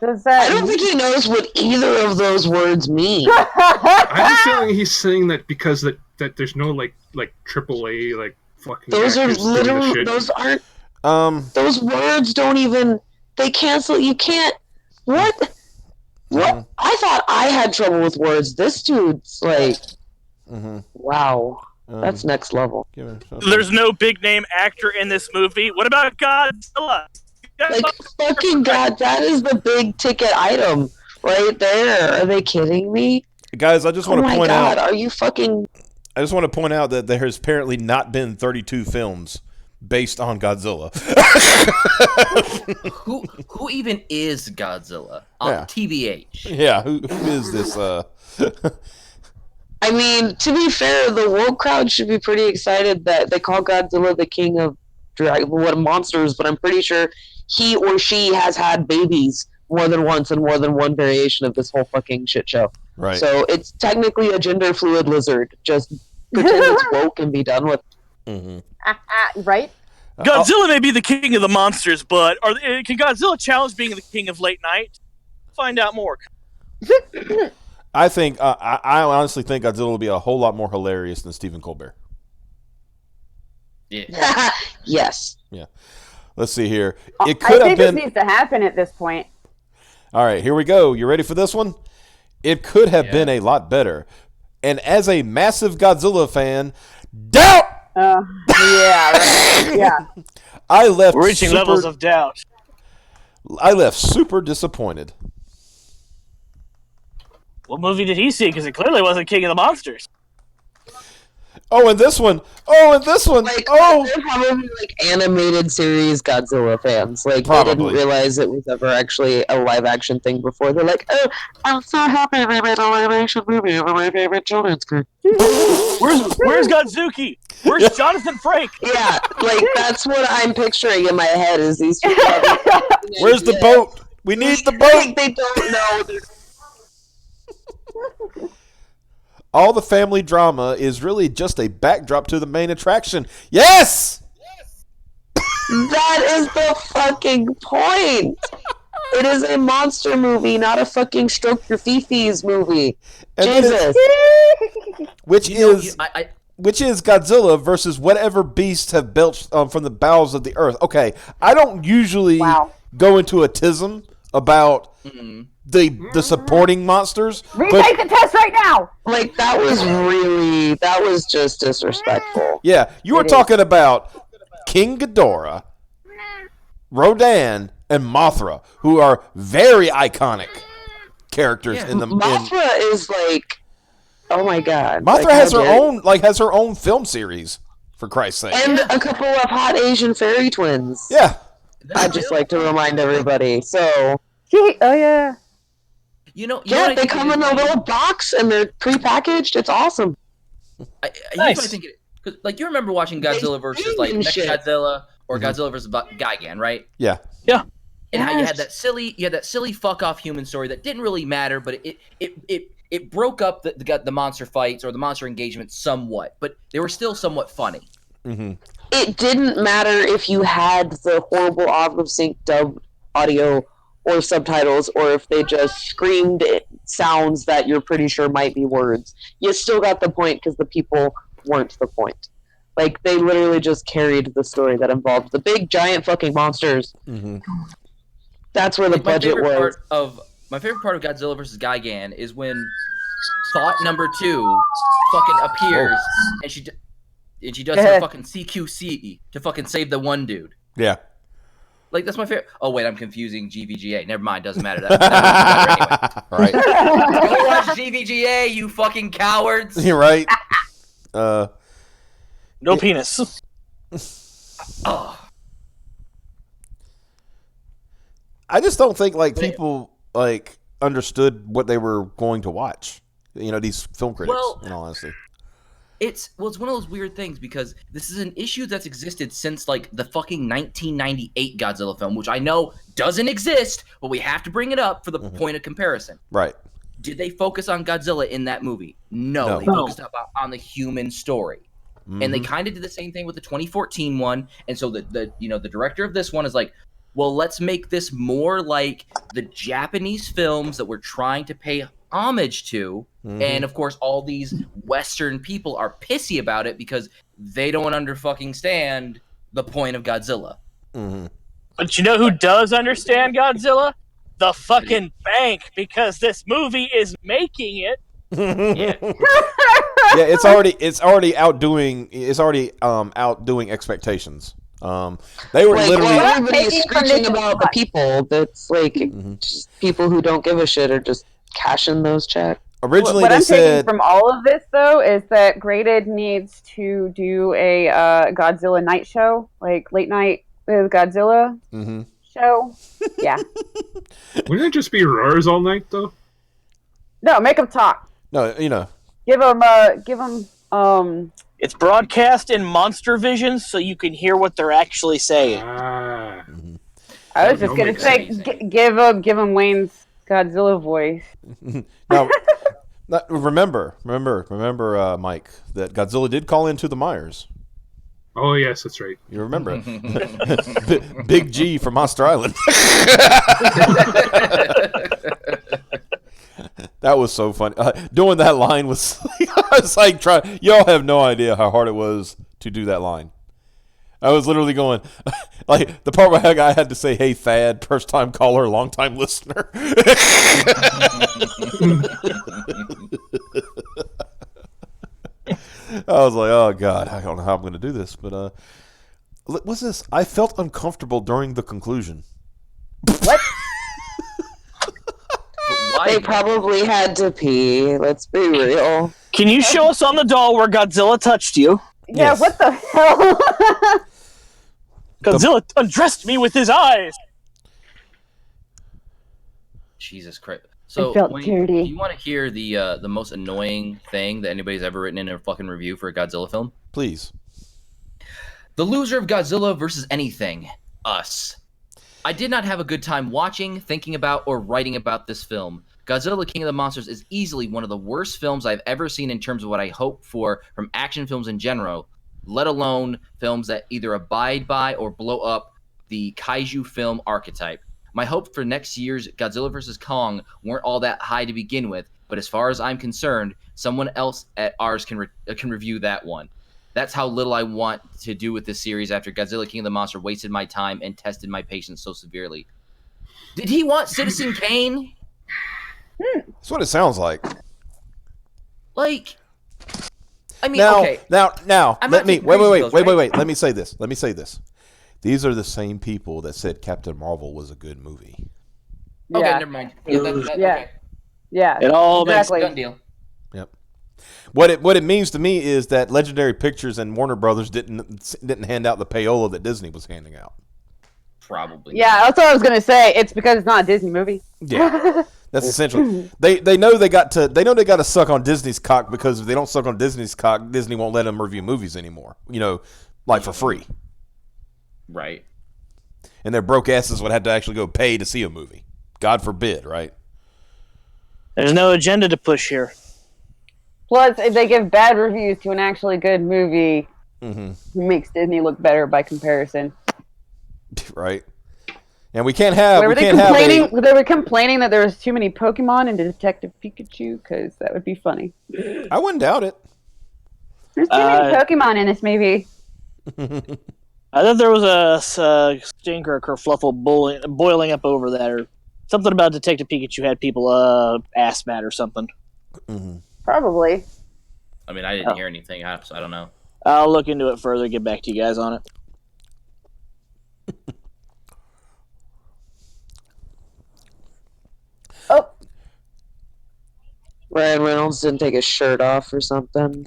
Does that I don't think he knows what either of those words mean. I have a feeling he's saying that because that there's no like AAA like fucking. Those are actors doing the literally, shit. those aren't, those words don't even, they cancel, you can't, What? What? I thought I had trouble with words. This dude's like, wow, that's next level. There's no big name actor in this movie. What about Godzilla? Like, fucking God, that is the big ticket item right there. Are they kidding me? Guys, I just want to point God, out. are you fucking? I just want to point out that there has apparently not been 32 films based on Godzilla. Who even is Godzilla? Yeah. TBH. Yeah, who is this? I mean, to be fair, the woke crowd should be pretty excited that they call Godzilla the king of monsters, but I'm pretty sure he or she has had babies more than once and more than one variation of this whole fucking shit show. Right. So it's technically a gender fluid lizard. Just pretend it's woke and be done with it. Right? Godzilla may be the king of the monsters, but can Godzilla challenge being the king of late night? Find out more. I think I honestly think Godzilla will be a whole lot more hilarious than Stephen Colbert. Yeah. Yes. Yeah. Let's see here. It could I have think been. this needs to happen at this point. All right, here we go. You ready for this one? It could have been a lot better. And as a massive Godzilla fan, doubt. Yeah, right. Yeah. I left We're reaching levels of doubt. I left super disappointed. What movie did he see? Because it clearly wasn't King of the Monsters. Oh, and this one. Like, Oh, they're probably like animated series Godzilla fans. Like, Probably. they didn't realize it was ever actually a live action thing before. They're like, oh, I'm so happy they made a live action movie of my favorite children's cartoon. Where's Godzuki? Where's Jonathan Frank? Yeah, like, that's what I'm picturing in my head is these people. where's the boat? We need the boat. Like, they don't know. All the family drama is really just a backdrop to the main attraction. Yes! That is the fucking point. It is a monster movie, not a fucking stroke your fifis movie. And Jesus. Which is Godzilla versus whatever beasts have belched from the bowels of the earth. Okay, I don't usually go into a tism about the supporting monsters. Retake the test right now. Like, that was just disrespectful. Yeah, you were talking about King Ghidorah, Rodan, and Mothra, who are very iconic characters in the. Mothra is like, oh my god. Mothra like, has her own film series, for Christ's sake, and a couple of hot Asian fairy twins. Yeah, I'd just like to remind everybody. So, Oh yeah. You know yeah, what they come in a little box and they're pre-packaged. It's awesome. Here's what I think because, like, you remember watching Godzilla versus like Mechagodzilla or Godzilla versus Gigan, right? Yeah. And how you had that silly fuck off human story that didn't really matter, but it broke up the monster fights or the monster engagements somewhat, but they were still somewhat funny. Mm-hmm. It didn't matter if you had the horrible out of sync dub audio or subtitles, or if they just screamed sounds that you're pretty sure might be words. You still got the point because the people weren't the point. Like, they literally just carried the story that involved the big, giant fucking monsters. Mm-hmm. That's where the budget was. My favorite part of Godzilla vs. Gigan is when Thought number 2 fucking appears, and she does her fucking CQC to fucking save the one dude. Yeah. Like, that's my favorite. Oh, wait, I'm confusing GVGA. Never mind, doesn't matter. That matter anyway. Right. Go watch GVGA, you fucking cowards. You're right. No penis. Oh. I just don't think people understood what they were going to watch. You know, these film critics. In all honesty. It's one of those weird things because this is an issue that's existed since like the fucking 1998 Godzilla film, which I know doesn't exist, but we have to bring it up for the point of comparison. Right. Did they focus on Godzilla in that movie? No. They focused on the human story. Mm-hmm. And they kind of did the same thing with the 2014 one. And so the director of this one is like, well, let's make this more like the Japanese films that we're trying to pay homage to. Mm-hmm. And of course, all these Western people are pissy about it because they don't stand the point of Godzilla. Mm-hmm. But you know who does understand Godzilla? the fucking bank because this movie is making it. Yeah. Yeah, it's already outdoing expectations. They were Like, literally. well, everybody is Taking screeching permission about the back. people. That's like Mhm. just people who don't give a shit are just cashing those checks. Originally, what they I'm taking said. from all of this, though, is that Graded needs to do a Godzilla night show, like late night with Godzilla Mhm. show. Yeah. Wouldn't it just be roars all night though? No, make them talk. No, Give them. It's broadcast in monster vision, so you can hear what they're actually saying. Ah. I was That just would gonna make say, amazing. give him Wayne's Godzilla voice. Now, remember, Mike, that Godzilla did call into the Myers. Oh yes, that's right. You remember? Big G from Monster Island. That was so funny. Doing that line was, I was like, y'all have no idea how hard it was to do that line. I was literally going, like, the part where I had to say, "Hey, Thad, first time caller, long time listener." I was like, "Oh God, I don't know how I'm going to do this." But what's this? I felt uncomfortable during the conclusion. What? Why? They probably had to pee. Let's be real. Can you show us on the doll where Godzilla touched you? Yeah. Yes. What the hell? Godzilla undressed me with his eyes. Jesus Christ. So, felt Wayne, dirty. do you want to hear the most annoying thing that anybody's ever written in a fucking review for a Godzilla film? Please. The loser of Godzilla versus anything. Us. I did not have a good time watching, thinking about, or writing about this film. Godzilla King of the Monsters is easily one of the worst films I've ever seen in terms of what I hope for from action films in general, let alone films that either abide by or blow up the kaiju film archetype. My hope for next year's Godzilla vs. Kong weren't all that high to begin with, but as far as I'm concerned, someone else at ours can review that one. That's how little I want to do with this series after Godzilla King of the Monster wasted my time and tested my patience so severely. Did he want Citizen Kane? That's what it sounds like. Like, I mean, Now, okay. now, I'm let not me taking crazy pills, right? wait. Let me say this. These are the same people that said Captain Marvel was a good movie. Okay, Yeah. never mind. Yeah, that, Yeah. okay. Yeah. It all Exactly. Done deal. Yep. What it means to me is that Legendary Pictures and Warner Brothers didn't hand out the payola that Disney was handing out. Probably. Yeah, that's what I was gonna say. It's because it's not a Disney movie. Yeah. That's essential. They know they got to suck on Disney's cock, because if they don't suck on Disney's cock, Disney won't let them review movies anymore. Like for free. Right. And their broke asses would have to actually go pay to see a movie. God forbid, right? There's no agenda to push here. Plus, if they give bad reviews to an actually good movie, Mm-hmm. it makes Disney look better by comparison. Right. And we can't have. They We can't have a. They were complaining that there was too many Pokemon in Detective Pikachu, because that would be funny. I wouldn't doubt it. There's too many Pokemon in this movie. I thought there was a stinker or kerfluffle boiling up over that, or something about Detective Pikachu had people ass mad or something. Mm-hmm. Probably. I mean, I didn't hear anything, so I don't know. I'll look into it further, get back to you guys on it. Oh, Ryan Reynolds didn't take his shirt off or something.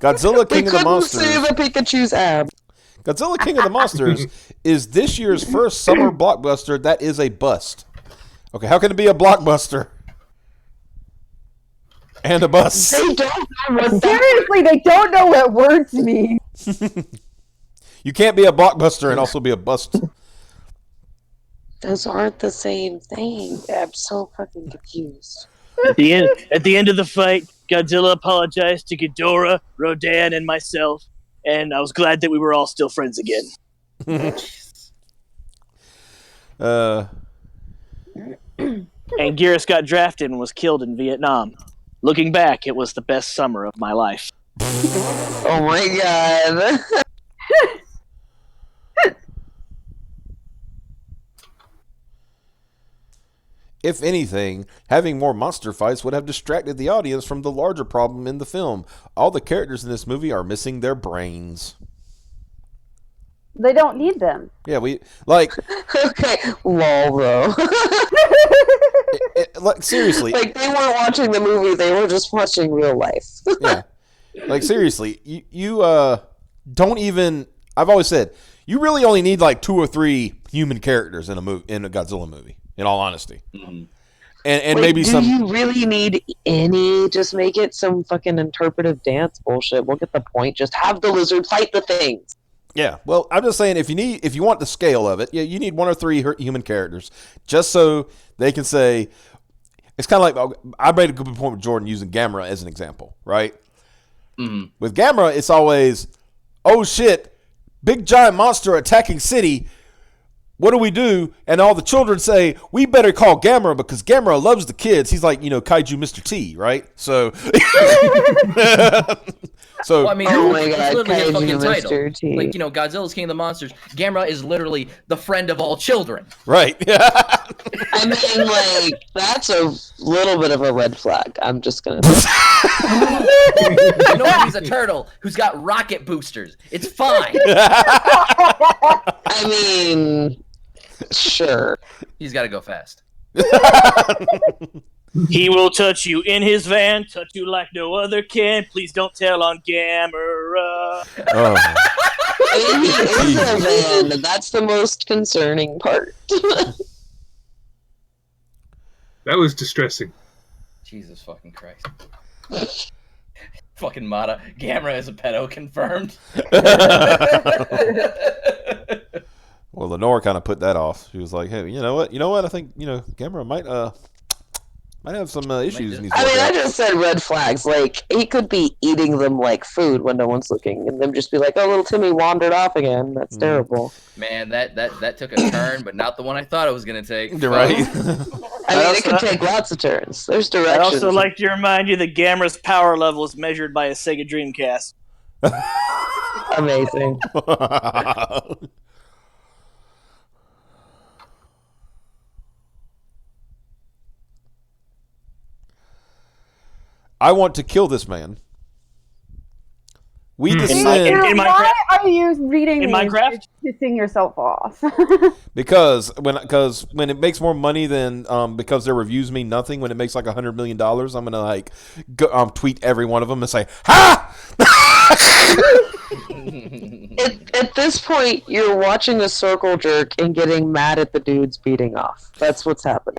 Godzilla We King of the couldn't see Monsters. the Pikachu's ab. Godzilla King of the Monsters is this year's first summer blockbuster that is a bust. Okay, how can it be a blockbuster and a bust? They don't know what that. seriously, they don't know what words mean. You can't be a blockbuster and also be a bust. Those aren't the same thing. I'm so fucking confused. At the end of the fight, Godzilla apologized to Ghidorah, Rodan, and myself, and I was glad that we were all still friends again. Uh, And Gearus got drafted and was killed in Vietnam. Looking back, it was the best summer of my life. Oh my god. If anything, having more monster fights would have distracted the audience from the larger problem in the film. All the characters in this movie are missing their brains. They don't need them. Yeah, we like. Okay, lol, though. Like seriously, Like they weren't watching the movie; they were just watching real life. yeah. Like seriously, you don't even. I've always said you really only need like 2 or 3 human characters in a Godzilla movie. In all honesty, and Wait, maybe do some. you really need any? Just make it some fucking interpretive dance bullshit. We'll get the point. Just have the lizard fight the things. Yeah, well, I'm just saying if you want the scale of it, yeah, you need 1 or 3 human characters just so they can say. It's kind of like I made a good point with Jordan using Gamera as an example, right? Mm-hmm. With Gamera, it's always, oh shit, big giant monster attacking city. What do we do? And all the children say, we better call Gamera because Gamera loves the kids. He's like, Kaiju Mr. T, right? So, Well, I mean, Oh my it's God, literally his Kaiju fucking Mr. title. T. Like, Godzilla's King of the Monsters. Gamera is literally the friend of all children. right. I mean, like that's a little bit of a red flag. I'm just gonna. He's a turtle who's got rocket boosters. It's fine. I mean, sure. He's got to go fast. He will touch you in his van, touch you like no other can. Please don't tell on Gamera. Oh. I mean, he is a man, and that's the most concerning part. That was distressing. Jesus fucking Christ. Fucking Mata. Gamera is a pedo confirmed. Well, Leanore kind of put that off. She was like, "Hey, you know what? I think Gamera might have some issues." In these I mean, I just said red flags. Like he could be eating them like food when no one's looking, and them just be like, "Oh, little Timmy wandered off again." That's terrible. Man, that took a turn, but not the one I thought it was going to take. You're right. I mean, it could take lots of turns. There's I'd directions. also like to remind you that Gamera's power level is measured by a Sega Dreamcast. Amazing. I want to kill this man. We In descend Minecraft? Why are you reading In these? Minecraft? You're pissing yourself off. because when it makes more money than because their reviews mean nothing. When it makes like $100 million, I'm gonna tweet every one of them and say ha. At this point, you're watching a circle jerk and getting mad at the dudes beating off. That's what's happening.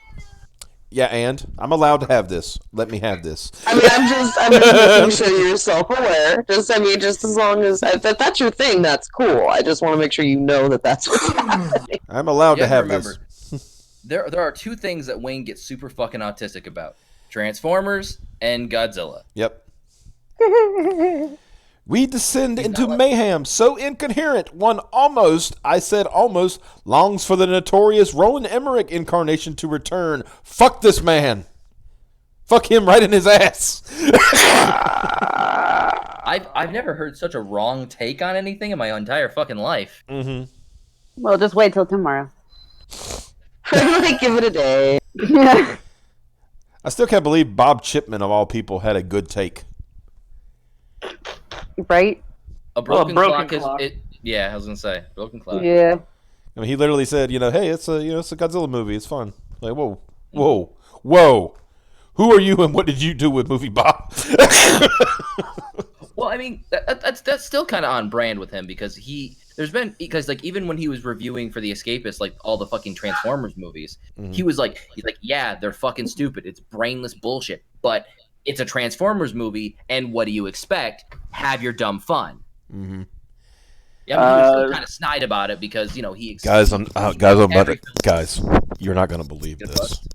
Yeah, and I'm allowed to have this. Let me have this. I mean, I'm just making sure you're self-aware. Just as long as if that's your thing, that's cool. I just want to make sure you know that that's what's happening. I'm allowed to have remember, this. there are 2 things that Wayne gets super fucking autistic about: Transformers and Godzilla. Yep. We descend into mayhem so incoherent one almost longs for the notorious Roland Emmerich incarnation to return. Fuck this man. Fuck him right in his ass. I've never heard such a wrong take on anything in my entire fucking life. Mm-hmm. Well, just wait till tomorrow. Like, give it a day. I still can't believe Bob Chipman of all people had a good take. Right? A broken broken clock, clock. Yeah, I was gonna say broken clock. Yeah. I mean, he literally said, hey, it's a Godzilla movie. It's fun. Like, whoa. Who are you and what did you do with movie Bob? Well, I mean, that's still kind of on brand with him because even when he was reviewing for The Escapist, like all the fucking Transformers movies, he's like, yeah, they're fucking stupid. It's brainless bullshit, but it's a Transformers movie, and what do you expect? Have your dumb fun. Mm-hmm. Yeah, I mean, he was still kind of snide about it because he. Guys, you're not gonna believe this.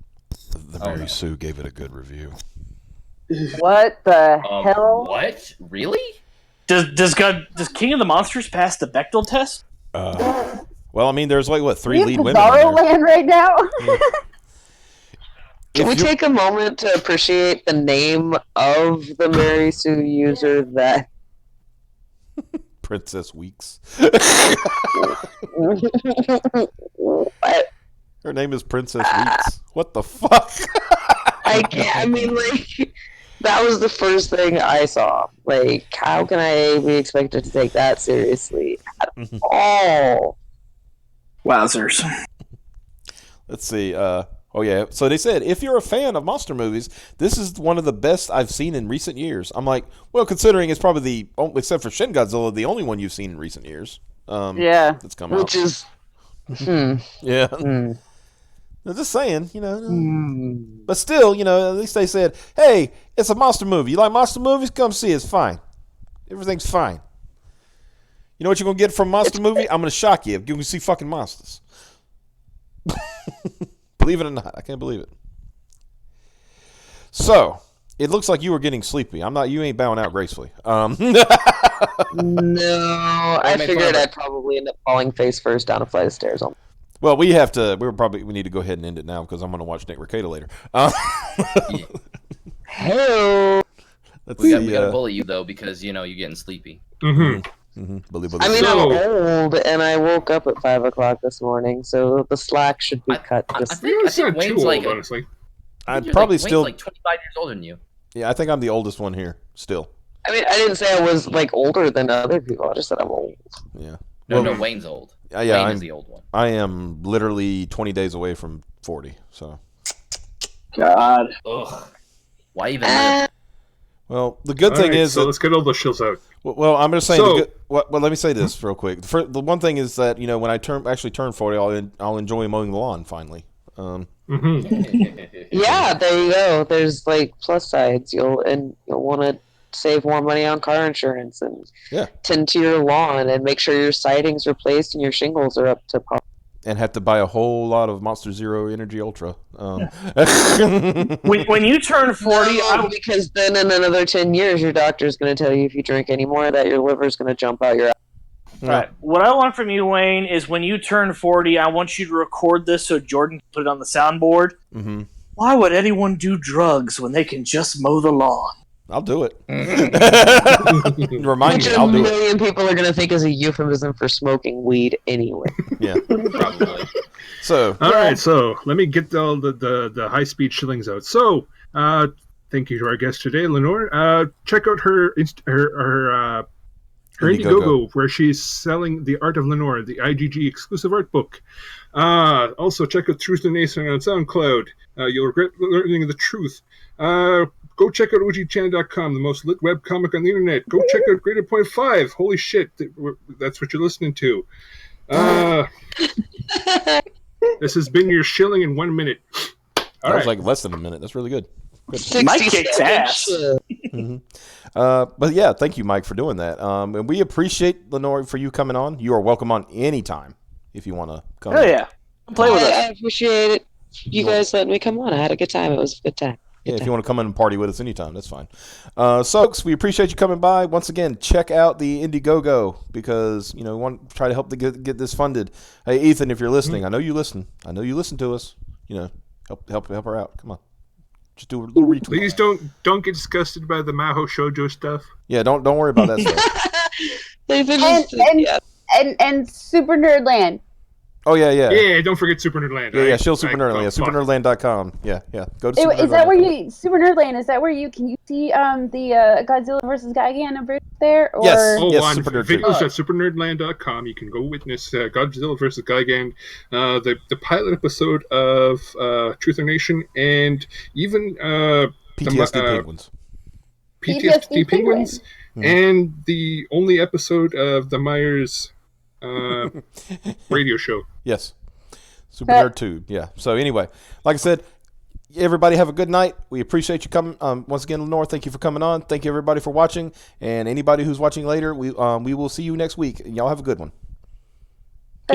The Mary Sue gave it a good review. What the hell? What? Really? Does King of the Monsters pass the Bechdel test? Well, I mean, there's 3 lead women. Bizarro land right now. Yeah. Can we take a moment to appreciate the name of the Mary Sue user that Princess Weeks. Her name is Princess Weeks. What the fuck? I can't. I mean, like, that was the first thing I saw. Like, how can I be expected to take that seriously at all? Wowzers. Let's see. Oh yeah. So they said if you're a fan of monster movies, this is one of the best I've seen in recent years. I'm like, well, considering it's probably except for Shin Godzilla, the only one you've seen in recent years. Yeah. That's come out. Which is, Yeah. I'm just saying, But still, at least they said, hey, it's a monster movie. You like monster movies? Come see it. It's fine. Everything's fine. You know what you're going to get from a monster movie? I'm going to shock you. You can see fucking monsters. Believe it or not. I can't believe it. So, it looks like you were getting sleepy. You ain't bowing out gracefully. no, I figured I'd probably end up falling face first down a flight of stairs. Well, we need to go ahead and end it now because I'm going to watch Nick Rekieta later. Hello. We gotta bully you though because you're getting sleepy. Bully. I mean, I'm old, and I woke up at 5 o'clock this morning, so the slack should be cut. I think Wayne's like, honestly. I'd probably Wayne's still like 25 years older than you. Yeah, I think I'm the oldest one here still. I mean, I didn't say I was like older than other people. I just said I'm old. Yeah. No, Wayne's old. Yeah, Wayne is the old one. I am literally 20 days away from 40. So. God. Ugh. Why even live? Well, the good thing is so let's get all the shills out. Well, I'm just saying. Well, let me say this real quick. The one thing is that when I turn 40, I'll enjoy mowing the lawn finally. Yeah, there you go. There's like plus sides. You'll want to save more money on car insurance and tend to your lawn and make sure your siding's replaced and your shingles are up to par. And have to buy a whole lot of Monster Zero Energy Ultra. When you turn 40, because then in another 10 years, your doctor's going to tell you if you drink any more of that, your liver's going to jump out your ass. All right. What I want from you, Wayne, is when you turn 40, I want you to record this so Jordan can put it on the soundboard. Mm-hmm. Why would anyone do drugs when they can just mow the lawn? I'll do it. Remind me, I'll do it. Which a million people are going to think is a euphemism for smoking weed anyway. Yeah. Probably. So. All right, so let me get all the high-speed shillings out. So, thank you to our guest today, Leanore. Check out her Indiegogo, where she's selling The Art of Leanore, the IGG exclusive art book. Also, check out Truth and Nathan on SoundCloud. You'll regret learning the truth. Go check out OGChan.com, the most lit web comic on the internet. Go check out Greater Point 5. Holy shit, that's what you're listening to. This has been your shilling in 1 minute. That was like less than a minute. That's really good. Mike kicks ass. Mm-hmm. But yeah, thank you, Mike, for doing that. And we appreciate, Leanore, for you coming on. You are welcome on anytime if you want to come. Oh, yeah. Play with us. I appreciate it. You guys letting me come on. I had a good time. It was a good time. Yeah, if you want to come in and party with us anytime, that's fine. So, we appreciate you coming by. Once again, check out the Indiegogo because, we want to try to help to get this funded. Hey, Ethan, if you're listening, I know you listen. I know you listen to us. Help her out. Come on. Just do a little retweet. Please don't get disgusted by the Maho Shoujo stuff. Yeah, don't worry about that stuff. And Super Nerdland. Oh, yeah. Yeah, don't forget Super Nerdland. Yeah, shill Super Nerdland. Yeah, supernerdland.com. Yeah. Go to Is that where Super Nerdland, is that where you see the Godzilla vs. Gigan over there? Or? Yes. On Super Nerd videos at supernerdland.com. You can go witness Godzilla vs. Gigan, the pilot episode of Truth or Nation, and even PTSD Penguins. PTSD Penguins, and the only episode of the Myers radio show. Yes. Super Nerd Tube. Yeah. So anyway, like I said, everybody have a good night. We appreciate you coming. Once again, Leanore, thank you for coming on. Thank you everybody for watching. And anybody who's watching later, we will see you next week. And y'all have a good one.